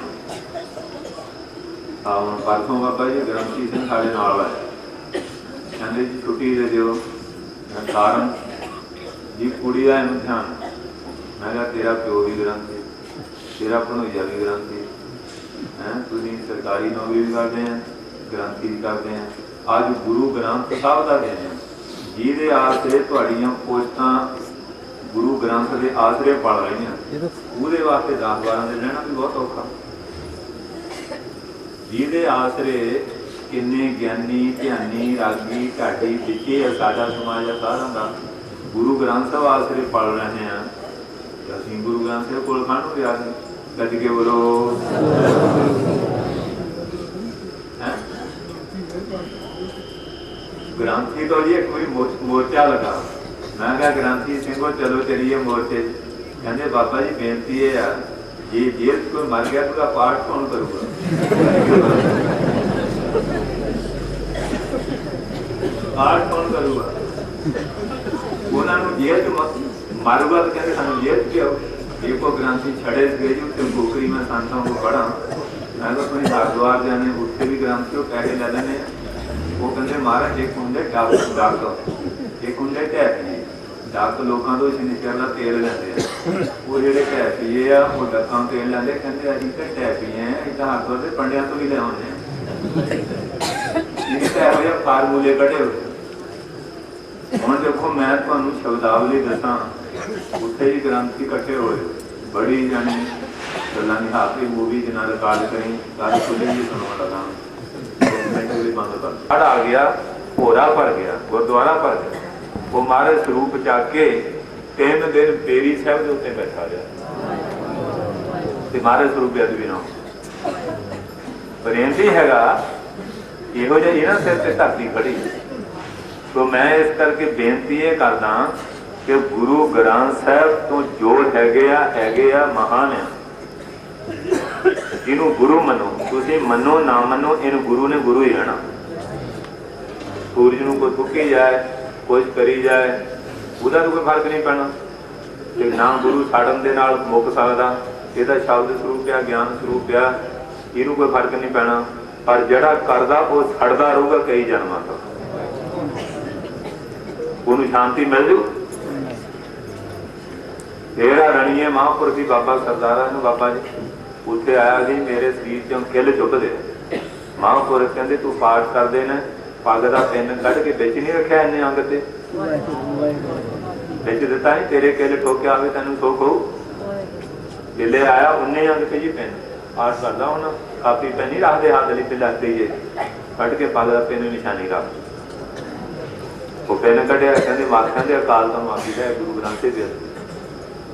हाँ हम परसों बाबा जी ग्रंथी सिंह साढ़े नाल आया, कहते जी छुट्टी दे दिओ कारण जी कुड़ी का इम्तिहान। मैं कहा तेरा प्यो भी ग्रंथी, तेरा भनोइया भी ग्रंथी है, तुम सरकारी नौकरी भी करते हैं, ग्रंथी भी करते हैं, अज गुरु ग्रंथ साहब का दिन है जिहदे आसरे तुहाड़ियां पोस्टां गुरु ग्रंथ के आसरे पड़ रही हैं, उहदे वास्ते 10-12 दिन रहना भी बहुत औखा। जिहदे आसरे किन्ने ज्ञानी ध्यानी रागी ढाडी पिछे साडा समाज है सारा का गुरु ग्रंथ साहब आसरे पड़ रहे हैं, असीं गुरु ग्रंथ साहब कोल खाणू गया कद के बोलो ग्रंथी तो जी कोई मोर्चा लगा। मैं क्या ग्रंथी सिंह चलो चलिए मोर्चे, कहते बाबा जी बेनती है यार ये जेल कोई मर गया तो पाठ कौन करूगा? पाठ कौन करूगा? उन्होंने जेल मारूगा तो कहते सानू जेल पियो। ये को ग्रंथी छड़े गए जी उत्ते गोकरी में संतां को पढ़ा, मैं तो अपनी हरिद्वार जाने उत्थे भी ग्रंथी पैसे ले लेने, वो कहते महाराज एक होंगे डक एक होंगे ढैपी, डक लोगों तो शनिचर का तेल लेंदे आ, वो जेडे ढैपी आ वो डकां तेल लेंदे, कहते असीं तो ढैपी हैं असीं तां हरिद्वार दे पंडियां तो भी ले आउंदे आ, इह तां इहो फार्मूले कढे होए। हुण देखो मैं तुहानूं शब्दावली दसां, उत्थे ही ग्रंथी इकट्ठे होए, बड़ी जानी गल्लां दी हाथी मूवी जिन्ना रिकॉर्ड करी गल खुली जी सुनाउण लगा, बंद कर आ गया, भोरा भर गया, गुरुद्वारा भर गया, वो महाराज स्वरूप चक के 3 दिन बेरी साहब के उत्ते बैठा रहा ते महाराज स्वरूप अदबी ना प्रेमती हैगा इहो जिहा इन्हां सिर ते धरती खड़ी। तो मैं इस करके बेनती ये करदा कि गुरु ग्रंथ साहब तो जो हैगे आ महान आ, जिन्हों गुरु मनो, तुसीं मनो ना मनो इन गुरु ने गुरु ही रहना। सूरज नूं कोई फुकी जाए कुछ करी जाए उसका तो कोई फर्क नहीं पैना, ते ना गुरु साड़न दे नाल मुक सकदा, इहदा शब्द स्वरूप आ ज्ञान स्वरूप आ, इहनूं कोई फर्क नहीं पैना, पर जिहड़ा करदा वो सड़दा रहूगा कई जन्मां तक, उन्हें शांति मिल जू। तेरा रणीए महापुरुष जी बाबा सरदारा बाबा जी उत्थे आया जी, मेरे शरीर चों किल चुक दे, महापुरुष कहते तू पाठ कर देना, पग का पिन कढ़ के बिच नहीं रखा इन्ने अंग ते बिच दिता नहीं, तेरे किल ठोकिया आवे तैनूं सुख होऊ, जिले आया उन्ने अंग ते जी पिन पाठ करदा होना, कापी पिन नहीं रखते हाथ वाली ते लग गई है कढ़ के पग का पिन निशानी रख, वो पिन कढ़िया कहते मां कहते अकाल तो माफी दे गुरु ग्रंथ साहिब दे,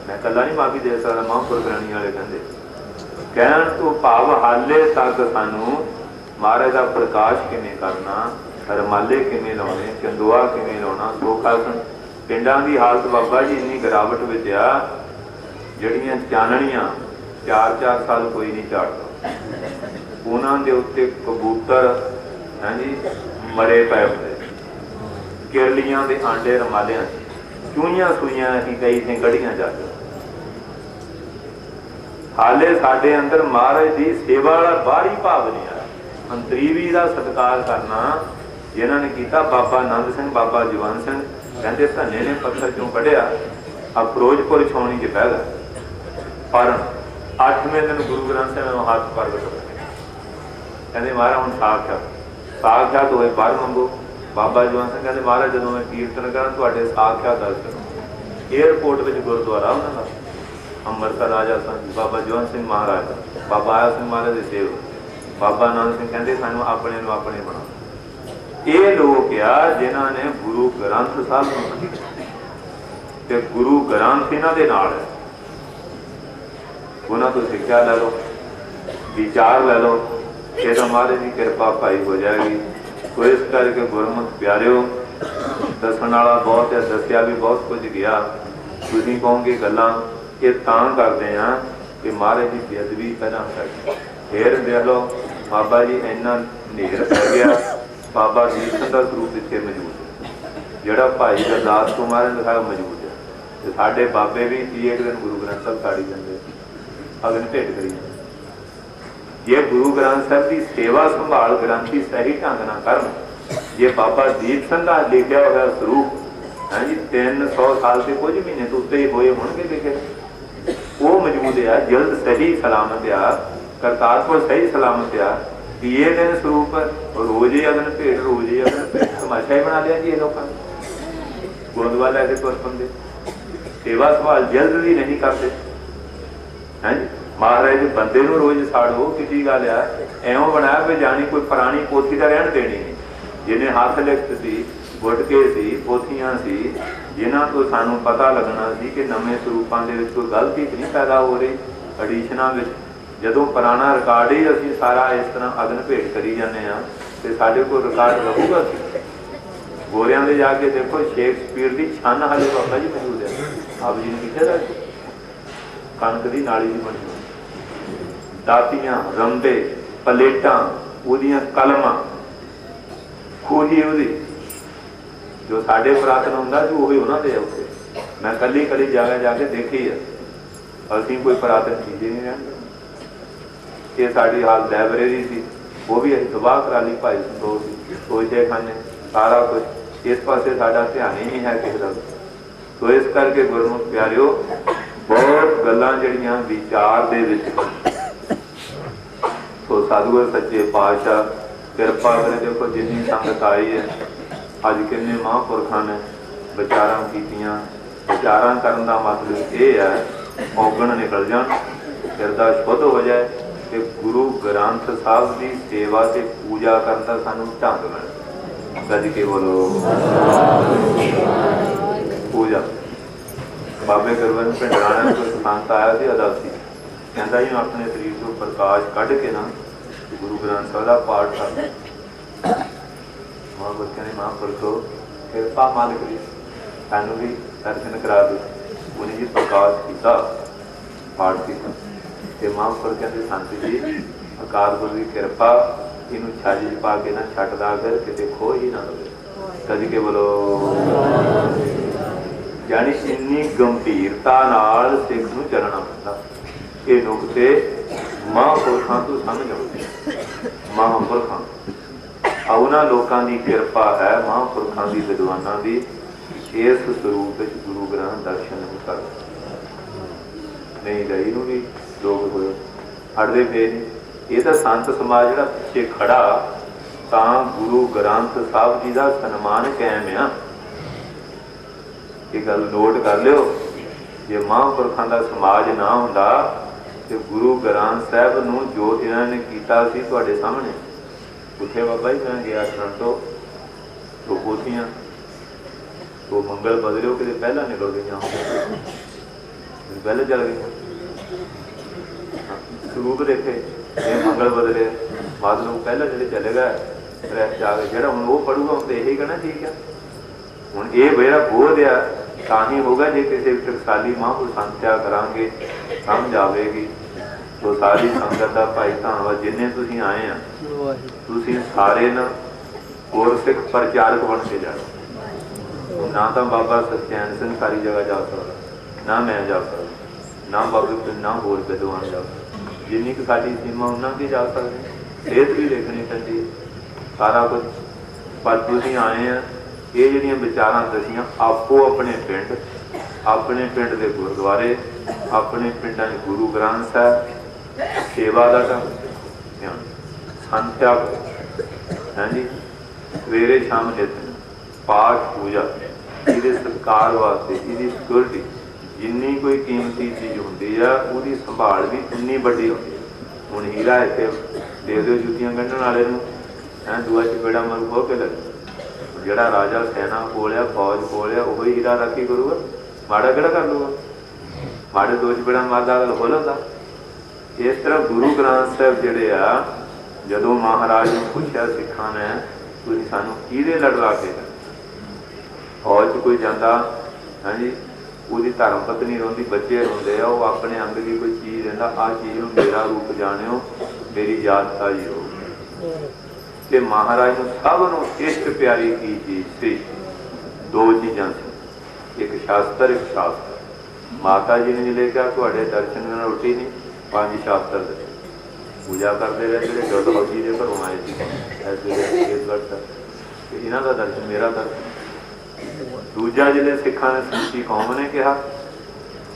मैं कला नहीं माफी दे सकता, महापुरुष राणी वाले कहते कहण तो भाव हाले तक सानू महाराज का प्रकाश किवें करना, रमाले किवें लाने, चंदोआ किवें लाना, सोखासन पिंडां की हालत बाबा जी इन्नी गिरावट विच आ, जिहड़ियां चानणियां 4-4 साल कोई नहीं झाड़दा, उन्हां दे उत्ते कबूतर हां जी मरे पए हुंदे, किरलियां दे आंडे रमालियां चूहियां सूईयां असीं कई थे कढ़ियां जाके, हाले साडे अंदर महाराज की सेवा वाला बाहरी भाव नहीं आया, अंतरीवी का सत्कार करना जिन्होंने किया, बाबा नंद सिंह बाबा जवान सिंह कहते धन्ने ने पत्थर चों कढ़िया, अब फिरोजपुर छावनी च बह गए, पर 8वें दिन गुरु ग्रंथ साहिब हाथ प्रगट हो गए, कहते महाराज हम साक्षात होए बाहर मंगो, बाबा जवान सिंह कहते महाराज जो मैं कीर्तन करा तुहाडे साक्षात दर्शन, एयरपोर्ट में गुरुद्वारा उन्होंने अमृतसर राजा सन बाबा जवान सिंह महाराज, बाबा आया सिंह महाराज के सेवक, बाबा नानक सिंह कहते सानू अपने नूं अपने बना, ये लोग आ जिन्होंने गुरु ग्रंथ साहब ते गुरु ग्रंथ इन्हां दे नाल है, उन्हां तों सिक्ख्या लै लो, विचार लै लो, ये तो महाराज की कृपा पाई हो जाएगी। तो इस करके गुरमुख प्यारिओ दसण वाला बहुत है, दसिया भी बहुत कुछ गया, तुसीं कहोगे गल्लां ये तां करते हैं कि महाराज की बेअदबी पहला कर, फिर देख लो बाबा जी इन्ना नेर पै गया, बाबा दीप सिंह का स्वरूप इत्थे मौजूद है, जिहड़ा भाई गुरदास को महाराज दिखाया मौजूद है, तो साडे बाबे भी एक दिन गुरु ग्रंथ साहिब साड़ी जाते अगन भेंट करी, जे गुरु ग्रंथ साहब की सेवा संभाल ग्रंथी सही ढंग ना करन, जे बाबा दीप सिंह का लिखा हुआ स्वरूप है जी 300 साल से कुछ महीने तो उत्ते ही होए होंगे लिखे, वो मौजूद है। जल्द सही सलामत आ, करतारपुर सही सलामत आ, ये दिन स्वरूप रोज ही अगन भेट, रोज ही अगन भेट, तमाशा ही बना लिया जी लोगों ने। गोंदवाल ऐसे तुर बंदे सेवा संभाल जल्द भी नहीं करते हैं जी। महाराज बंदे नूं रोज साड़ो किसी गल आ, एवं बनाया भी जानी कोई पुरानी पोथी का रहन देनी नहीं, जिन्हें हथ लिखत सी, गुटके सी, पोथियां सी, जिन्हां तो सानू पता लगना सी कि नवे स्वरूपां दे विच कोई गलती नहीं पैदा हो रही। एडिशनां विच जदों पुराना रिकार्ड ही असीं सारा इस तरह अगन भेट करी जाने आ ते साडे कोल रिकार्ड रहूगा सी। गोरियां दे जाके देखो शेक्सपीयर की छन हाले बाबा जी मौजूद है, आप जी ने लिखे दा कणक की नाली की बनी, दातियां, रंबे, पलेटां, उहदियां कलमां, खूही उहदी जो साडे पुरातन हुंदा सी उही उहनां दे उत्ते। मैं कली कली जगह जाके देखी है, असीं कोई पुरातन चीज़ ही नहीं रखते। ये साडी हाल लाइब्रेरी सी, वो भी असीं तबाह करा ली। भाई संतोष सी, सोचे खाने सारा कुछ, इस पासे साडा ध्यान ही नहीं है किसी का। तो इस करके गुरमुख प्यारिओ बहुत गल्लां जिहड़ियां विचार दे विच, तो सतगुर सच्चे पातशाह किरपा करे। देखो जिन्नी संगत आई है अज किन्ने महापुरखों ने विचारां कीतियां, विचारां करन दा मतलब ये है औगण निकल जान, हिरदा शुद्ध हो जाए कि गुरु ग्रंथ साहब की सेवा से पूजा करन दा सानू ढंग मिले। कद के बोलो पूजा। बाबे गुरबंद पिंडराणा कोई संत आया सी अदासी, कहता जी मैं अपने शरीर को प्रकाश कढ़ के ना गुरु ग्रंथ साहब का पाठ कर। महापुरखों ने महापुरखो किरपा मालिक जी सानू भी दर्शन करा दो। उन्हें जी प्रकाश किया, पाठ किया, तो महापुरखों के संत जी अकाल पुरख की किरपा इनू छाजी च पा के ना छटदा कर किते खो ही ना लवे। कद के बोलो यानी इन्नी गंभीरता नाल सिख नूं चलना पैंदा। ये नुकते महापुरखों तो समझ आउंदे, महापुरखों उन्हां लोकां दी किरपा है, महापुरखों की विद्वानां दी इस स्वरूप गुरु ग्रंथ दर्शन नहीं कर नहीं गई नूं भी लोग होए हटदे पे। ये तो संत समाज जिहड़ा पिछे खड़ा तां गुरु ग्रंथ साहब जी का सन्मान कायम आ। ये गल नोट कर लियो, जे महापुरखों का समाज ना हुंदा ते गुरु ग्रंथ साहब नूं जो इन्होंने कीता सी तुहाडे सामने उत्थे बाबा जी मैं गया टोरंटो, तो पोथियां तो मंगल बदलिओ कि पहला निकल गई, पहले चल गई स्वरूप देखे ये मंगल बदले मतलब पहला जो चले गए रैस आ गए जो हम वो पढ़ूगा हम तो यही कहना ठीक है। हूँ ये बेड़ा बोध आ तां ही होगा जे किसी टकसाली महापुरुष संत्या करांगे समझ आएगी। तो सारी संगत का भाई धन्यवाद जिन्ने तुसीं आए हैं, तुसीं सारे ना गुरसिख प्रचारक बन के जाओ। ना तो बाबा सत्यनारायण सिंह सारी जगह जा सकता, ना मैं जा सकता, ना बाबे ना होर विद्वान जा सकता, जिन्नी कि साडी सीमा उन्होंने की जा सकते। सेहत भी देखनी पैंदी सारा कुछ, पर तुसीं आए हैं ये जिहड़ियां विचारां दसियां आपो अपने पिंड के गुरुद्वारे अपने पिंडां गुरु ग्रंथ साहब सेवा का ढंग संत्या है जी, सवेरे शाम नित पाठ पूजा ये सत्कार वास्ते ये सिक्योरिटी जिन्नी कोई कीमती चीज़ होंगी है उसकी संभाल भी उन्नी वड्डी होती है। हुण हीरा इत्थे दे दो जुत्तियां गंढण वाले नूं है दूआ चपेड़ा मरू खो के लगे, जिहड़ा राजा सेना कोलिया फौज कोलिया वही हीरा राखी करूगा, माड़ा किहड़ा कर लूगा, माड़े दो चपेड़ा मारदा गल हो लंदा। इस तरह गुरु ग्रंथ साहब जिहड़े आ जदों महाराज ने पुछया सिखां ने तुसीं सानूं किहदे लड़ ला के फौज कोई जाता है जी उसकी धर्म पत्नी रोंदी बच्चे रोंदे आ वो अपने अंग की कोई चीज़ रहा आ चीज़ मेरा रूप जानियो मेरी याद ताजी हो। ते महाराज ने सब नूं इष्ट प्यारी की चीज़ सी दो चीज़ां सी, एक शास्त्र एक शास्त्र। माता जी ने जिले क्या तुहाडे दर्शन में रोटी नहीं 5 शास्त्र दे पूजा करते रहे ਜਿਹੜੇ ਜੋਧਾ ਜੀ ਦੇ ਘਰੋਂ ਆਏ ਸੀ ਐਸੇ ਕੇਸਗੜ੍ਹ ਤੱਕ ਤੇ ਇਹਨਾਂ ਦਾ ਦਰਸ਼ਨ ਮੇਰਾ ਦਰਸ਼ਨ। ਦੂਜਾ ਜਿਹੜੇ ਸਿੱਖਾਂ ਨੇ ਸਮੁੱਚੀ ਕੌਮ ਨੇ ਕਿਹਾ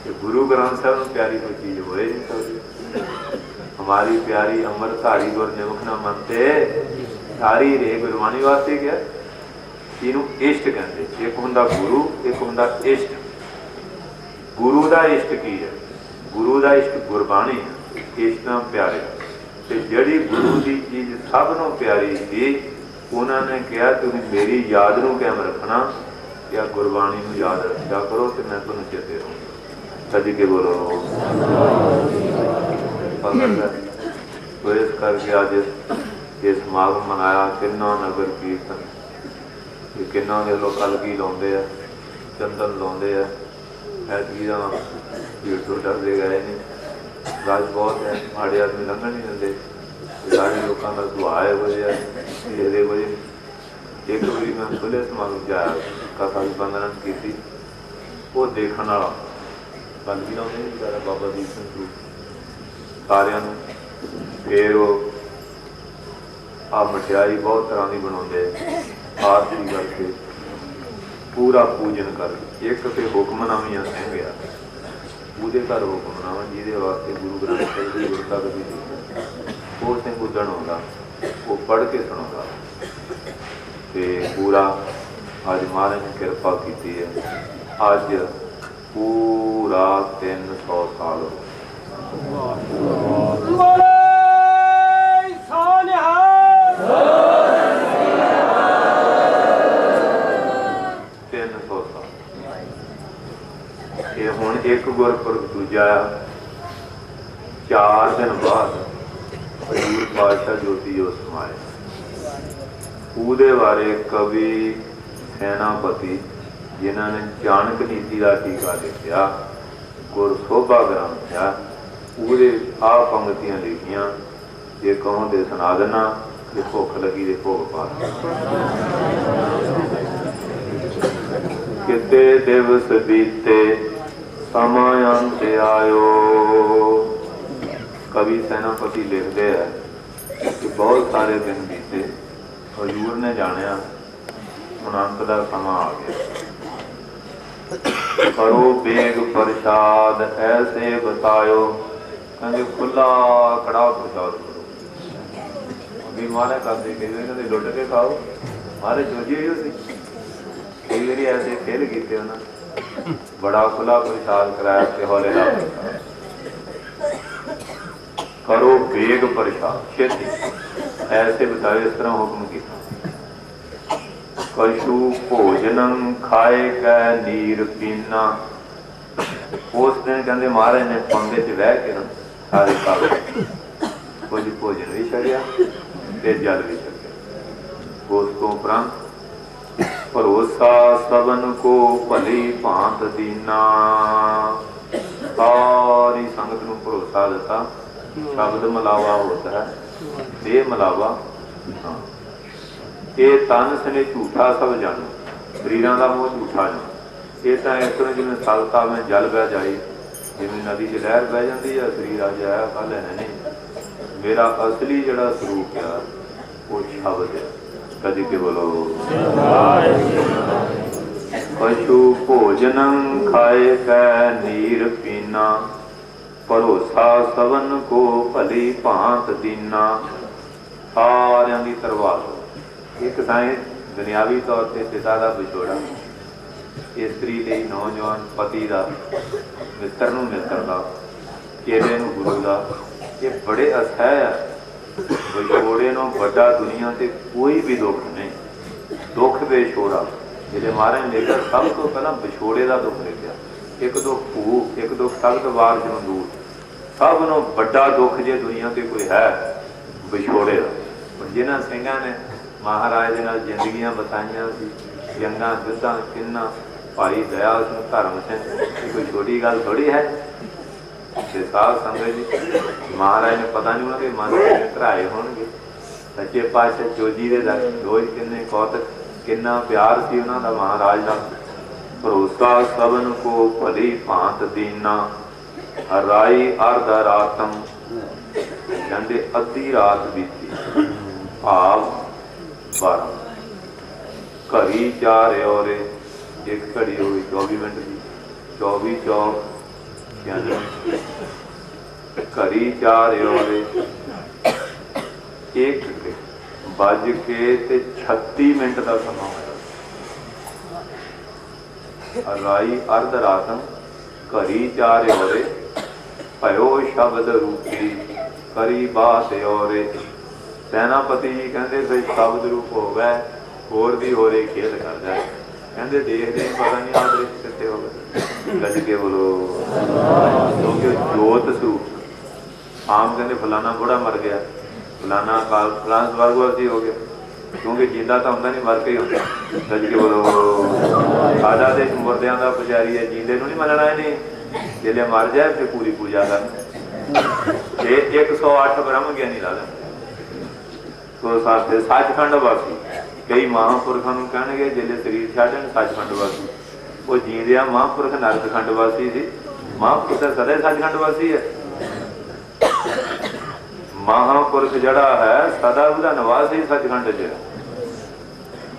कि गुरु ग्रंथ साहब में प्यारी कोई चीज हो ही नहीं सकती। हमारी प्यारी अमृतधारी गुरनिमुख ना मनते सारी रे गुरबाणी वास्ते क्या इनू इष्ट कहते। एक हुंदा गुरु एक हुंदा इष्ट। गुरु का इष्ट की है? गुरु का इष्ट गुरबाणी है, इष्ट नाम प्यारे ते जड़ी गुरु की चीज सब नूं प्यारी सी उन्होंने कहा तुम मेरी याद नूं कायम रखना या गुरबाणी नूं याद रखा करो तो मैं तुहानूं चेते रहूँगा। सज के बोलो तो इस करके अज ये समागम मनाया किन्ना नगर कीर्तन किन्ना के लोग कलगी लाते हैं चंदन लाते हैं ऐतकी भीड़ डरते गए नहीं रश बहुत है माड़े आदमी लंघन नहीं देते सारे लोगों का सुभाव है ये एक बारी मैं खुले समागम जाया कथा की बंदन की वो देखने वाला कल भी लाते हैं बेचारा बाबा दीप सिंह स्वरूप सारिया फिर वो आ मठियाई बहुत तरह की बनाते आरती करके पूरा पूजन कर एक तो हुक्मनामियां सिंह आ ਉਹਦੇ घर हुक्मनामा जिहदे वास्ते गुरु ग्रंथ साहिब की गुरता कभी नहीं वो सिंह उदण आउंदा वो पढ़ के सुणाउंदा ते पूरा अज महाराज ने कृपा की है। अज पूरा 300 साल हो 300 साल ये हुण एक गुरपुरब दूजा 4 दिन बाद हजूर पातशाह ज्योति जो समाए ਉਹਦੇ बारे कवि सैनापति जिन्होंने चाणक नीति का टीका लिखा गुर शोभा ग्रंथ है ਉਹਦੇ आ पंक्तियां लिखियां जे कहो दे सुना देना कि भुख लगी दे भोग पा किते दिवस बीते समय अंत आयो। कवि सेनापति लिखते हैं कि बहुत सारे दिन बीते हजूर ने जानिया हुण अंत का समा आ गया। करो बेग प्रसाद ऐसे बतायो कहते खुला कड़ा प्रसाद करो अभी मारे करते कहते लुट के खाओ मारे जोजी हुई कई बार ऐसे फेल किए उन्होंने बड़ा खुला प्रसाद कराया कि हौले ला करो बेग प्रसाद छेती ऐसे बताओ इस तरह हुक्म किया। कशु भोजनम खाए कै नीर पीना उस दिन कहते महाराज ने पंगे च बह के ना सारे कागज कुछ भोजन भी छड़िया ते जल भी छड़िया। उस तो उपरंत भरोसा सबन को भली भांत दीना सारी संगत को भरोसा दिता शब्द मिलावा होता है दे मिलावा ये तन सने झूठा सब जानो शरीर का मोह झूठा जानो ये तो इस तरह जिम्मे सालता में जल बह जाए जिम्मे नदी च लहर बह जाती है शरीर आ जाया कल है नहीं मेरा असली जड़ा स्वरूप है वो शब्द है। कदी के बोलो पशु भोजनम खाए कै नीर पीना भरोसा सबन को भली भांत दीना सारियां दी तरवार एक ताएं दुनियावी तौर पर पिता का विछोड़ा इस्तरी ले नौजवान पति का मित्र नूं मित्र का चेले नूं गुरु का ये बड़े असह है। विछोड़े नूं वड्डा दुनिया से कोई भी दुख नहीं दुख विछोड़ा जिहड़े महाराज ने लिखा सब तो पहला विछोड़े का दुख लिखा एक दुख भूख एक दुख सख्त वार जनो दूर सब नूं वड्डा दुख जे दुनिया से कोई है विछोड़े का। पर जिन्हां सिंघां ने महाराज दे नाल जिंदगियां बताइयां सी जंगां युद्धां किन्ना भाई दयाल सिंह धर्म सिंह कोई छोटी गल थोड़ी है। साध संगत जी महाराज ने पता नहीं उन्होंने मन के धराए होंगे सच्चे पातशाह जोजी दे रोज किन्ने कौतक किन्ना प्यार सी उन्होंने महाराज का भरोसा सबन को भली भांत दीना राई अर्ध रातम कहते अद्धी रात बीती भाव 12 घड़ी 4 और एक घड़ी हो गई 24 मिनट की 24 चौक 96 घड़ी 4 और एक बज के 36 मिनट का समा होया राई अर्ध रातम घड़ी 4 और भयो शब्द रूपी करी बात और सैनापति जी कहते फिर शब्द रूप हो गए होर भी हो रही खेल कर जाए कहते देखते पता नहीं आप कितने हो गए गज के बोलो क्योंकि जोत स्वरूप आम कहते फलाना बुढ़ा मर गया फलाना काल फलाना स्वर्गवासी हो गया क्योंकि जींदा तो होंगे नहीं मर के ही होंगे गज के बोलो साडा देश मुर्दियां का पुजारी है जींदे नहीं मनना है नहीं जिले मर जाए फिर पूरी पूजा कर 108 ब्रह्म ज्ञानी ला दें तो साथे सचखंड वासी कई महापुरखों कहने जिले शरीर छाड़न सचखंड वासी वो जींदिया महापुरख नरकखंड वासी सी महापुरख सदा सचखंड वासी है महापुरख जड़ा है सदा उसका निवास ही सचखंड च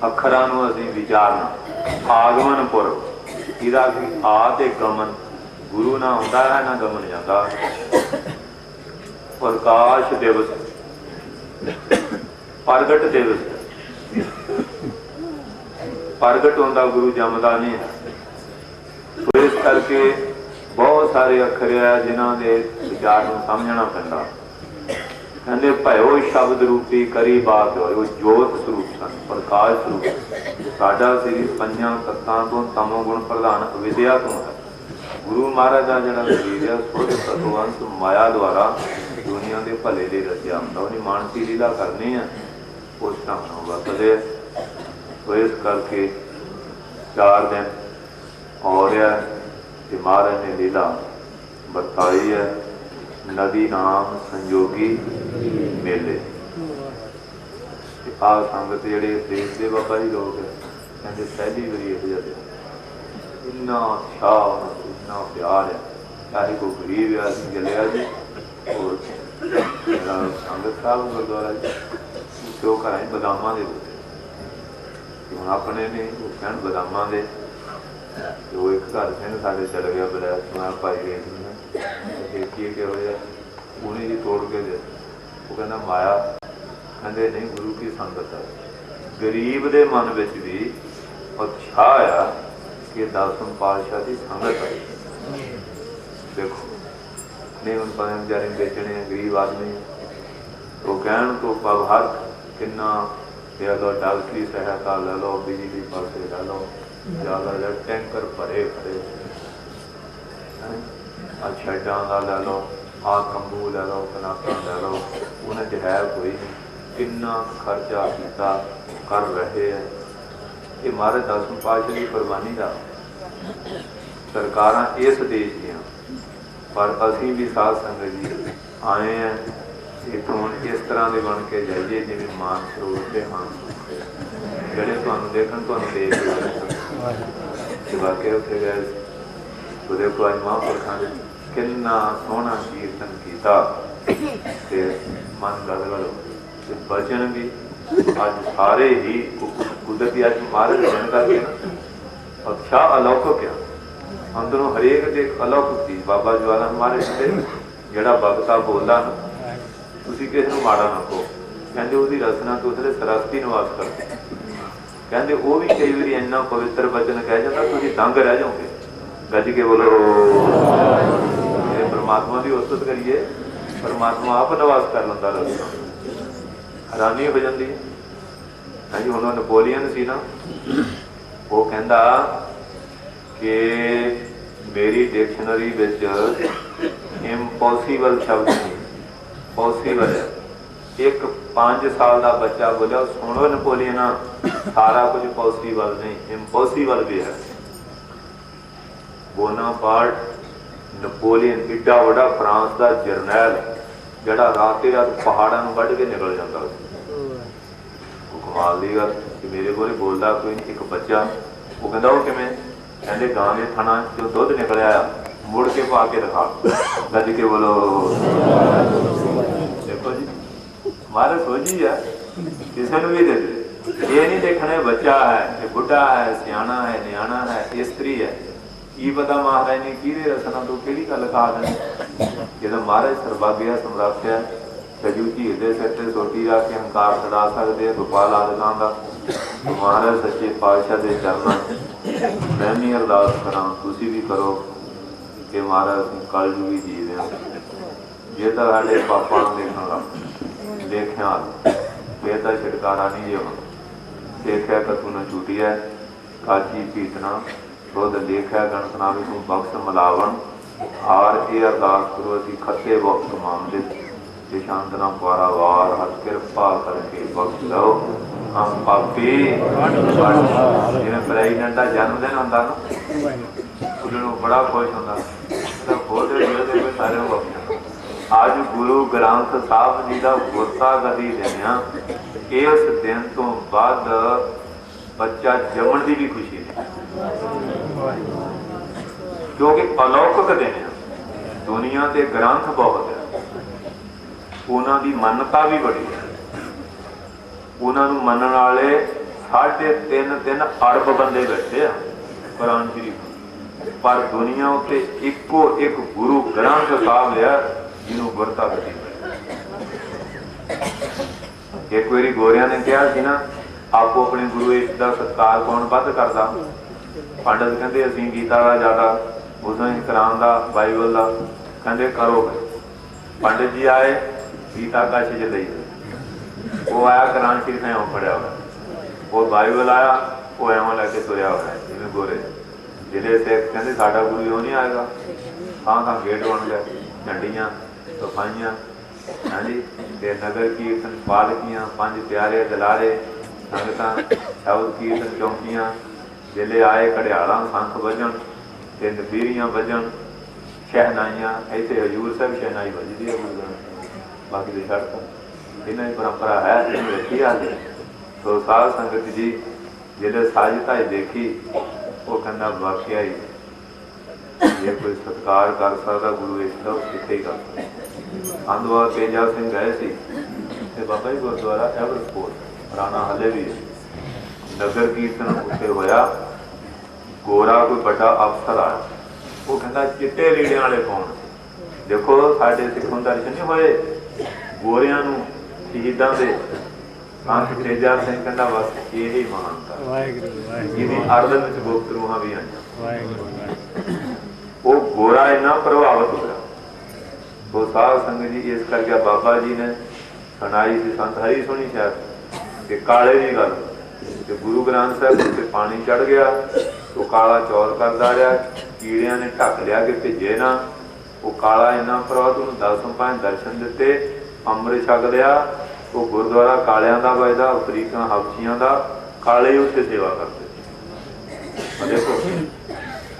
अखरां नूं असीं विचारना आगमन पुरब इहदा आ ते गमन गुरु ना आउंदा है ना गमन जाता प्रकाश दिवस प्रगट दिवस प्रगट होंदा गुरु जमदा नहीं है तो इस करके बहुत सारे अखर है जिन्हां दे विचार नूं समझना पैंदा कहते भयो शब्द रूपी करी बात हो जोत स्वरूप सन प्रकाश स्वरूप साडा शरीर पंजां तत्तां तो तमो गुण प्रधान विद्या तो है गुरु महाराज का जड़ा शरीर है सुध सतवंश माया द्वारा दुनिया के भले लिए रचिया होंगे उन्हें मानसी लीला करनी है उस ढंग नाल वरतदे तो इस करके 4 दिन और महाराज ने लीला बरताई है नदी नाम संजोगी मेले आ संगत जेडे देश के बाबा जी लोग कहते पहली बारी इहो जिहा इन्ना उत्साह इन्ना प्यार है चाहे कोई गरीब है असीं जलिया जी और संगत साहब गुरुद्वारा जी तो घर बदामां दे हुण अपने ने कहण बदामां दे तो एक घर सिंह साडे चल गया बलैत कुमार भाई रेत देखिए कि उन्हें जी तोड़ के दे वो कहना माया कहते नहीं गुरु की संगत है गरीब के मन में भी उत्साह आ कि 10वें पातशाह की संगत आई देखो नहीं हम पता बेचारे बेचने गरीब आदमी तो कहण तो पब हर किन्ना ले लो डॉक्टरी सहायता ले लो बिजली पासे ले लो ज़्यादा टैंकर भरे खड़े शैडा का लै लो आ तंबू लै लो कनाका लै लो उन्हें जो है कोई किन्ना खर्चा किया कर रहे हैं ये महाराज 10वें पातशाह की कुर्बानी का सरकारां इस देश दियां पर असीं भी साध संगत जी आए हैं इत्थों इस तरह के बन के जाइए जिवें मानसरोवर ते हानसरोवर जिहड़े तुहानूं देखण तुहानूं देख के वाकई उत्थे गए तो देखो अज महापुरखां दे किन्ना सोहना कीर्तन किया मन गदगद हो बचन भी अज सारे ही कुदरती अज महाराज दिन करके उत्साह अलौकिक है अंदरों हरेक एक अलौकिक चीज बाबा ज्वाला महाराज से जड़ा भगता बोलता ना तुसीं किसी नूं माड़ा ना कहो कहते उसकी रचना तो उसने सरस्ती निवास करते कहते वो भी कई बार इन्ना पवित्र वचन कह जाता तुसीं दंग रह जाओगे गज के बोलो परमात्मा की उस्तत करिए परमात्मा आप निवास कर लेंदा रचना हैरानी हो जाती है हाँ जी हुण नपोलीयन सी ना वो कहता कि मेरी डिक्शनरी विच इम्पॉसिबल शब्द नहीं पॉसिबल है एक 5 साल का बच्चा बोलिया सुनो नपोलीयन सारा कुछ पॉसिबल नहीं इम्पॉसिबल भी है बोनापार्ट नपोलीयन एडा वड्डा फ्रांस का जरनैल जड़ा रात रात पहाड़ों में वढ़ के निकल जाता कमाल की गल कि मेरे को बोलता कोई एक बच्चा वो कहता वो किमें कहते गां के थणा जो दुध निकलिया मुड़ के पा के दिखा, गज के बोलो। देखो जी महाराज सोची है, किसी को भी दे दे, ये नहीं देखना बच्चा है, ये बुढ़ा है, सियाना है, न्याणा है, स्त्री है, की पता महाराज ने की रसना तो कि गल कहा देनी। जो महाराज सर्वाग्य समर्थ है, कजू झील के सिर से सोटी रख के हंकार छड़ा सकते, गोपाल आदि का महाराज सच्चे पातशाह के चरणों मैं भी अरदास करा, तुसी भी करो कि महाराज कल जू भी जी रहे जे तो साढ़े पापा देखने लग देखिया फिर तो छिटकारा नहीं जो देखा कतू न छूटी है काची पीतना दुध देखा गणतना भी तू बख्श मिलावन हार ये अरदास करो असी खत्ते वक्त मामले शांतना पारा वार हथ कृपा करके बख्श लो हम पापी। जिन्हें प्रेजिडेंट का जन्मदिन होंगे ना उन्होंने बड़ा खुश होंगे सारे बख्श। अज गुरु ग्रंथ साहब जी का गुरता गदी देना इस दिन तो बाद बच्चा जमन की भी खुशी नहीं, क्योंकि अलौकिक दिन दुनिया के ग्रंथ बहुत है, उन्हों की मान्यता भी बड़ी है, उन्होंने मनण वाले 3.5 अरब बंदे बैठे हैं कुरान शरीफ, पर दुनिया उत्ते इको एक गुरु ग्रंथ साहब है जिन्होंने गुरता करी। एक बारी गोरिया ने कहा कि ना आपको अपने गुरु इष्ट का सत्कार कौन वध करता, पंडित कहते असीं गीता का ज्यादा, उसने कुरान का बाइबल का, कहते करो। पंडित जी आए गीता कश च ली, वो आया कुरान शरीफ एवं पढ़िया हुआ, वो बाइबल आया वो एवं लैके तुरया हुआ है जिवें गोरे। जिले सिख कहते साडा गुरु यूं नहीं आएगा, थां गेट बन गए, झंडियां सफाइयां, हाँ जी, नगर कीर्तन पालकियां, 5 प्यारे दलारे, संगत शब्द कीर्तन चौंकियां, जिले आए घड़ियाला संख बजन, 3 बीरियां बजन, शहनाइयां, इतने हजूर साहब शहनाई बजदी है गुरु ग्रंथ, बाकी तो छड़ इन्हें परंपरा है रखी आ गई। तो साध संगत जी जिले साजता देखी वो कहना वाकया ही ये कोई सत्कार कर सकता गुरु इसका कितने ही कर सकता। आंदवा तेजा सिंह गए थे बाबा जी गुरुद्वारा एवरस्पोर्ट पुराना हले भी नगर कीर्तन उत्ते होया, गोरा कोई बड़ा अफसर आया, वो कहना चिट्टे लीड़े वाले कौन। देखो साडे सिखों दर्शन नहीं होए गोरियां नूं शहीदां दे, संत तेजा सिंह कहना बस यही महानता जिहदी अर्द विच गुप्त रूहां भी आईयां। वो गोरा इन्ना प्रभावित होया, तो साध संगत जी इस करके बाबा जी ने सुनाई सी संत हरी सुनी शायद कि काले की गल कि गुरु ग्रंथ साहब उत्ते पानी चढ़ गया तो काला चौर करदा रहा, कीड़ियां ने ढक लिया कि भिजे ना, वो काला इन्ना प्रभावित उन्होंने 10 पांच दर्शन दिते, अमृत छक लिया, वो गुरुद्वारा कालियां दा वजदा, अफरीका हबशियां दा, काले ही उत्ते सेवा करते। देखो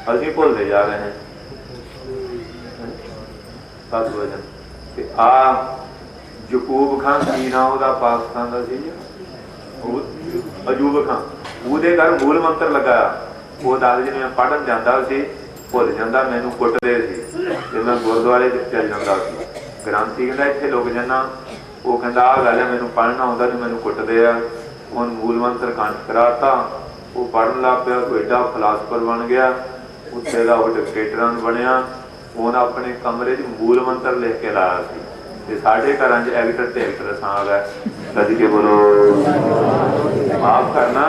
असीं भुलते जा रहे हैं सत वजन। आ यकूब खान की नाम उहदा पाकिस्तान का सी, अजूब खान, ਉਹਦੇ घर मूल मंत्र लगाया, वो दादा जी मैं पढ़न जाता सी भुल जाता, मैनू कुटदे सी ते मैं गुरुद्वारे चल जाता सी। ग्रंथी कहता इत्थे लुक जाना, वो कहता आ गल है मैनू पढ़ना आउंदा नहीं, मैनू कुटदे आ। हुण मूल मंत्र कंठ कराता, वो पढ़न लग पिया, कोई एडा फिलासफर बन गया, उत्थे दा वो डिक्टेटर बनया, उन्हें अपने कमरे च मूल मंत्र लिख के लाया सी। ते साडे घरां च एक्टर ते एक्ट्रेस आ गए, कद के बोलो माफ करना।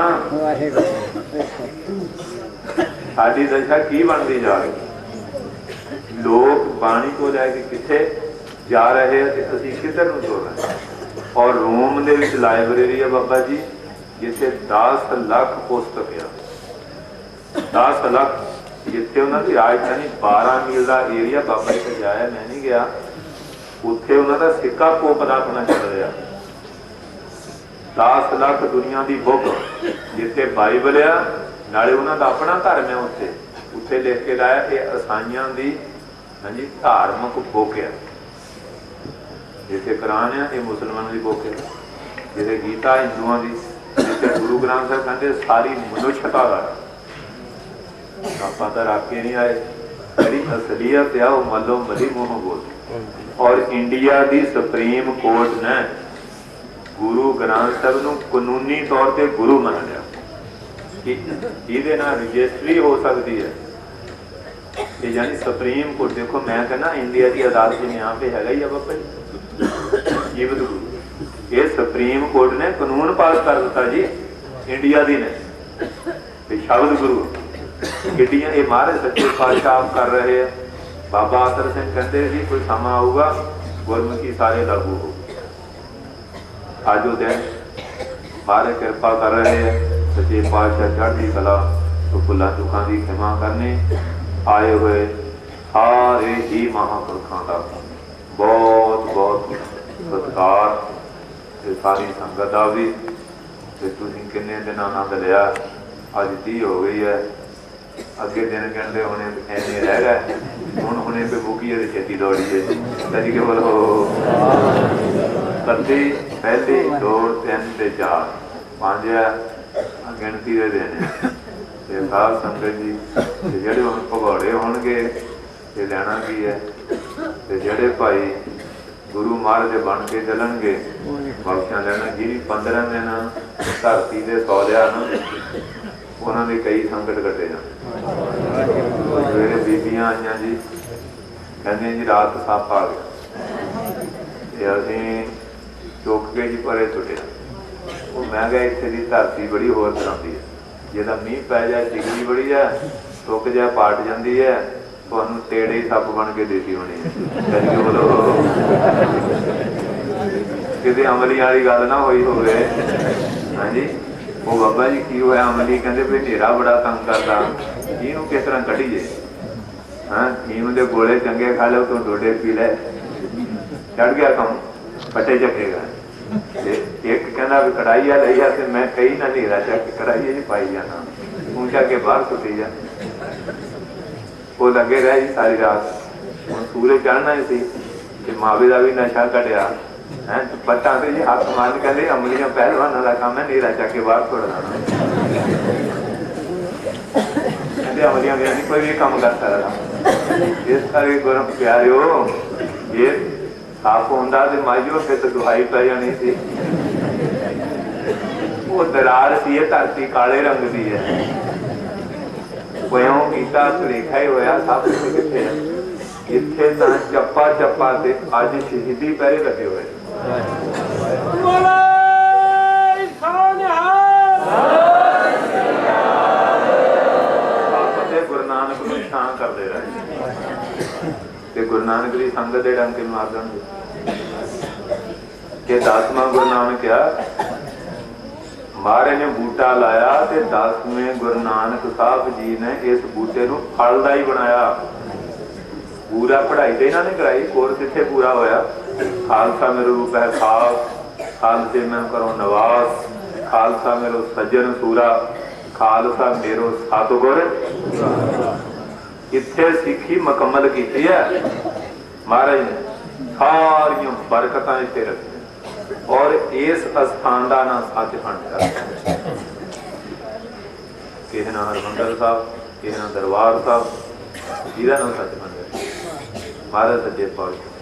साडी दशा की बनती जा रही, लोग बाणी को लैके किथे जा रहे हैं, असीं किधर नूं तुर रहे हैं। और रोम दे विच लाइब्रेरी है बाबा जी, जिथे 10 लाख पुस्तक है, 10 लाख, जिथे उन्होंने राजधानी 12 मील का एरिया बाबा जी से जाया, मैं नहीं गया, उत्थे उन्होंने सिक्का पोप का अपना चल रहा, 10 लाख दुनिया की बुक, जिथे बाइबल आ नाले उन्होंने अपना धर्म है, उत्थे उत्थे लिख के लाया कि ईसाइयां की हाँ जी धार्मिक बुक है, जिथे कुरान है ये मुसलमानों की बुक है, जिथे गीता हिंदुओं की, जिथे गुरु ग्रंथ साहब कहते सारी मनुष्यता का। आप तो रख के नहीं आए, ਜਿਹੜੀ असलियत है वो मलो मली मोह बोल। और इंडिया की सुप्रीम कोर्ट ने गुरु ग्रंथ साहब नूं कानूनी तौर पर गुरु मान लिया कि इहदे नाल रजिस्ट्री हो सकती है। ये यानी सुप्रीम कोर्ट देखो, मैं कहना इंडिया की अदालत में यहाँ पे हैगा ही है बाबा जी, ये बदू ये सुप्रीम कोर्ट ने कानून पास कर दिता जी इंडिया दी ने शब्द गुरु किड्डियां ये महाराज सच्चे पातशाह कर रहे हैं। बाबा आतर सिंह कहते जी कोई समा आऊगा गुरमुखी सारे लागू हो। आज वो दिन महाराज कृपा कर रहे हैं, सच्चे पातशाह चढ़ती कला तो भुलां चुकां दी खिमा करने आए हुए सारे ही महापुरखों का बहुत बहुत सत्कार ते सारी संगत का भी। तुसीं किन्ने दिन आनंद लिया, अज 30 हो गई है, अगे दिन कहते होने ऐसे रह गए, हुण हुणे पे बुकी है छेती दौड़ी है। कभी के बोलो कदी पहली 2 3 ते 4 5 गिणती के दिन ते साध संगत जी जेडे हुण भगौड़े होणगे ते लैना की है, ते जेडे भाई गुरु महाराज बन के चलणगे बख्शियां लैना। जिहड़ी 15 दिन धरती ते सौ लिया ना उन्होंने कई संकट कटे जान। सवेरे बीबियां आईयां जी कहंदियां जी रात सप आ गया, असीं चुक के जी परे सुटिया। वो मैं कहा इत्थे दी धरती बड़ी होर तरह की है, जिहदा मींह पै जाए चिगड़ी बड़ी है, सुक जाए पाट जाती है, तुहानूं तेड़े सप बन के देती होनी है। कहीं बोलो किते अमली वाली गल ना होई होवे। हाँ जी वो बाबा जी की होया अमली कहते भी नेरा बड़ा तंग करता, इनू किस तरह कढ़ीए। हाँ नीम के गोले चंगे खा लो तो डोडे पी ले, चढ़ गया कम फटे चकेगा। एक कहना भी कढ़ाई आ लई आ मैं कई ना नेरा चक कढ़ाई जी पाई जाना ऊंचा के बाहर सुटी जा। वो लगे रहे सारी रात, हम सूरज चढ़ना ही सी मावे का भी नशा कटिया है बच्चा से जी हाथ मान कर अमलियां पहलवान वाला काम है, नीरा चके बाहर छोड़ देना। अमलियां नहीं कोई भी काम करता रहा। इस करके गुरु प्यारे हो ये साफ होंदा ते माइयो फिर तो दुहाई पै जानी थी। वो दरार सी धरती काले रंग की है, कोयों कीता सुलेखा ही होया सब किथे इत्थे तां चप्पा चप्पा ते अज शहीदी पहरे लगे हुए। गुरु नानक नूं शान करदे रहे ते गुरु नानक दी संगत दे डंके मार देणगे कि 10वां गुरु नानक क्या महाराज ने बूटा लाया ते 10वें गुरु नानक साहब जी ने इस बूटे नूं फलदा ही बनाया। पूरा पढ़ाई तो इन्होंने कराई, कोर्स इत्थे पूरा होया। खालसा मेरो रूप है खास, खालसे मैं करो नवास, खालसा मेरो सज्जन सूरा, खालसा मेरो सतगुर। इत्थे सिक्खी मुकम्मल की है महाराज ने, सारियां बरकतां इत्थे रखी और इस स्थान का नाम सचखंड है। किसी नाम हरमंदर साहब, किसी नाम दरबार साहब, जिहदा नाम सचखंड है महाराज सच्चे पातशाह।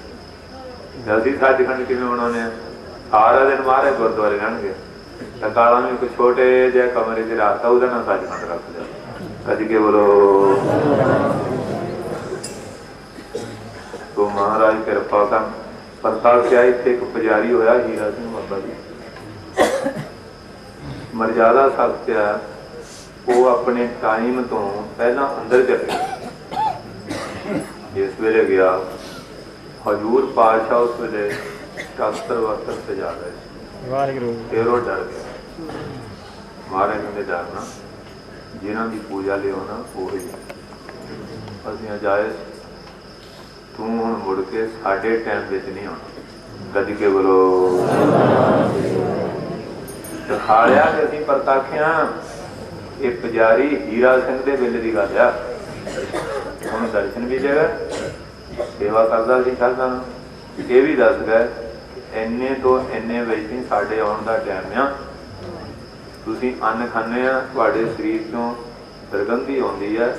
जल्दी सचखंड किवें बनाने सारा दिन महाराज गुरुद्वारे रहणगे, काला में एक छोटे जे कमरे च रास्ता उहदा नाम सचखंड रख दिया। कज के बोलो तो महाराज कृपा कर परतासिया। इत्थे एक पुजारी होया हीरा सिंह बाबा जी, मर्यादा सख्त है, वो अपने टाइम तो पहला अंदर चले जिस वेले गया हजूर पातशाह उस वेले शास्त्र वस्त्र सजा रहे, फिर वो डर गया। महाराज ने डरना जिन्हों की पूजा ले आना वही असीं अजाए तू हुण मुड़ के साडे टाइम विच नहीं आना। कदी के बोलो दिखाया कि असीं परताखिया ये पुजारी हीरा सिंह दे वेले दी गल आ। उन्हें दर्शन भी देगा, सेवा करता सी करदा, ये भी दस गए इन्ने तो इन्ने बजे साढ़े आने का टाइम आ, तुसीं अन्न खाने आ, तुहाडे शरीर चों दुर्गंधी आउंदी है,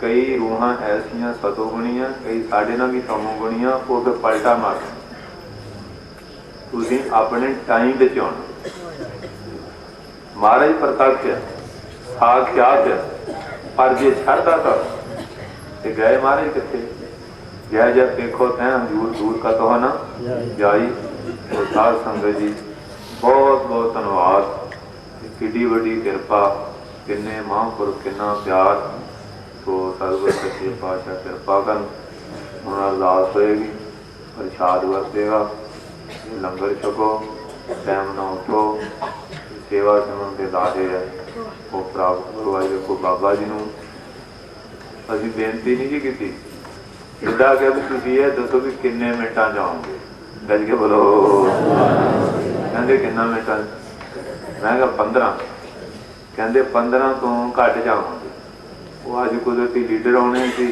कई रूहां ऐसियां सतोगुणियां कई साढ़े नाल भी तमोगुणियां वो फिर पलटा मार तुसीं अपने टाइम विच आउणा महाराज प्रत्यक्ष है साक्षात है पर जे छड़दा तो गए महाराज कितने जय जय देखो तैं दूर दूर का तो है ना जाई। तो साध संगत जी बहुत बहुत धन्यवाद किड्डी वड्डी किरपा किन्ने महापुरुष किन्ना प्यार। तो सतगुर सच्चे पातशाह किरपा कर हुण अरदास होएगी प्रसाद वरतेगा लंगर छको टाइम ना उठो सेवा सिमरन के दादे है वो प्राप्त करो। अज देखो बाबा जी नूं असीं बेनती नहीं जी की जिदा क्या भी तुम ये दसो भी किन्ने मिनटा जाओगे गज के बोलो कहते किन्ना मिनटा मैं कहा 15 कहते 15 तो घट जाओगे। वो अज कुदरती लीडर आने सी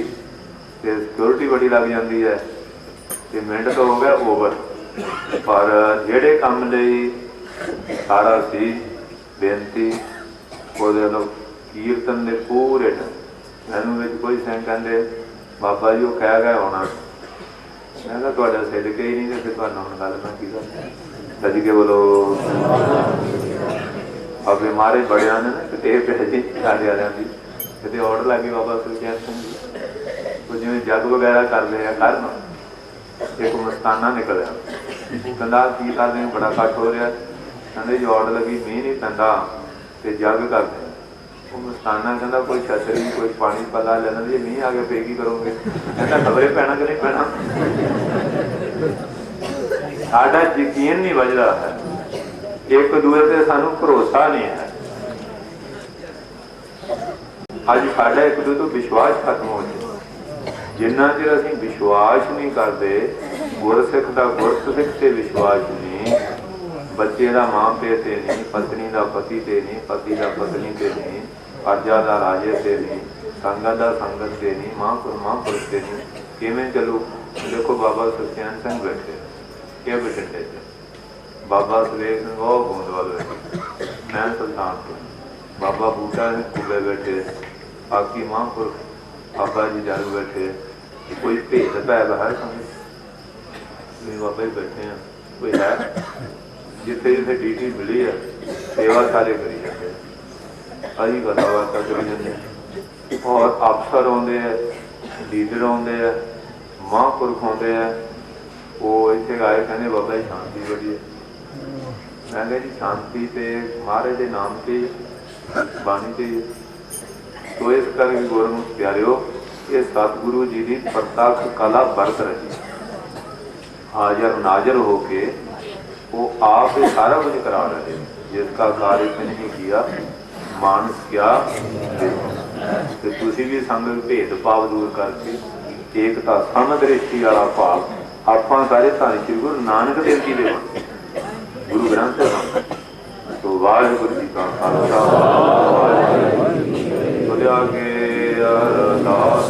सिक्योरिटी बड़ी लग जाती है तो मिनट तो हो गया ओवर पर जेड़े काम लई सारा सी बेनती वो कीर्तन के पूरे मैनू कोई सैं कहते बाबा जी वो कह गए होना मैं कहा सिर के ही नहीं तो फिर हम गल मैं की सज के बोलो बाबे मारे बड़िया ने ना टेप पै जी साढ़े वाले की कितने ऑर्डर लग गई बाबा सुखचैन सिंह जी वो जिवें जग वगैरह करते हैं करन एक मस्ताना निकलिया कहता की करते बड़ा कट हो रहा कहते जो ऑर्डर लगी मीह नहीं पैंदा तो जग करते मस्ताना कहता कोई छतरी कोई पानी पला लेना जी नहीं आगे पे की करोगे कहता खबरे पैना कि नहीं पैना साडा यकीन नहीं बजदा है एक दूए से सानू भरोसा नहीं है। अज साडा एक दूए तो विश्वास खत्म हो जाए जिन्ना चिर असीं विश्वास नहीं करते गुरसिख का गुरसिख से विश्वास नहीं बच्चे का मां प्यो से नहीं पत्नी का पति से नहीं पति का पत्नी से नहीं प्रजा का राजे से नहीं संगत का संगत से नहीं महापुरुष से नहीं किवें चलू। देखो बाबा सुखचैन सिंह बैठे क्या बठिंडे च बाबा सुरेश सिंह वो गोंदवाल बैठे मैं सुल्तानपुर बाबा बूटा सिंह कुबे बैठे बाकी महापुरुष बाबा जी जालू बैठे कोई भेद भैद है समझ बाबा ही बैठे हैं कोई है जिथे जिथे ड्यूटी मिली है सेवा सारे करी जाते अभी गलाबाता करी जाते और अफसर आते हैं लीडर आते हैं महापुरुष आते हैं वो इतने आए कहने बाबा जी शांति बड़ी है मैं कहा जी शांति तो महाराज के नाम से बाणी से तो इस करके गुरमुख प्यारिओ ये सतगुरु जी की प्रत्यक्ष कला बरत रही हाजर नाजर होके वो आप ही सारा कुछ करा रहे जिसका कार्य इसने नहीं किया मानस क्या तो तुसी भी संग भेदभाव दूर करके एकता समदृष्टि वाला भाव आपां सारे धन श्री गुरु नानक देव जी दे गुरु ग्रंथ साहब तो वाहिगुरू जी का खालसा वाहिगुरू जी की फतेह। अरदास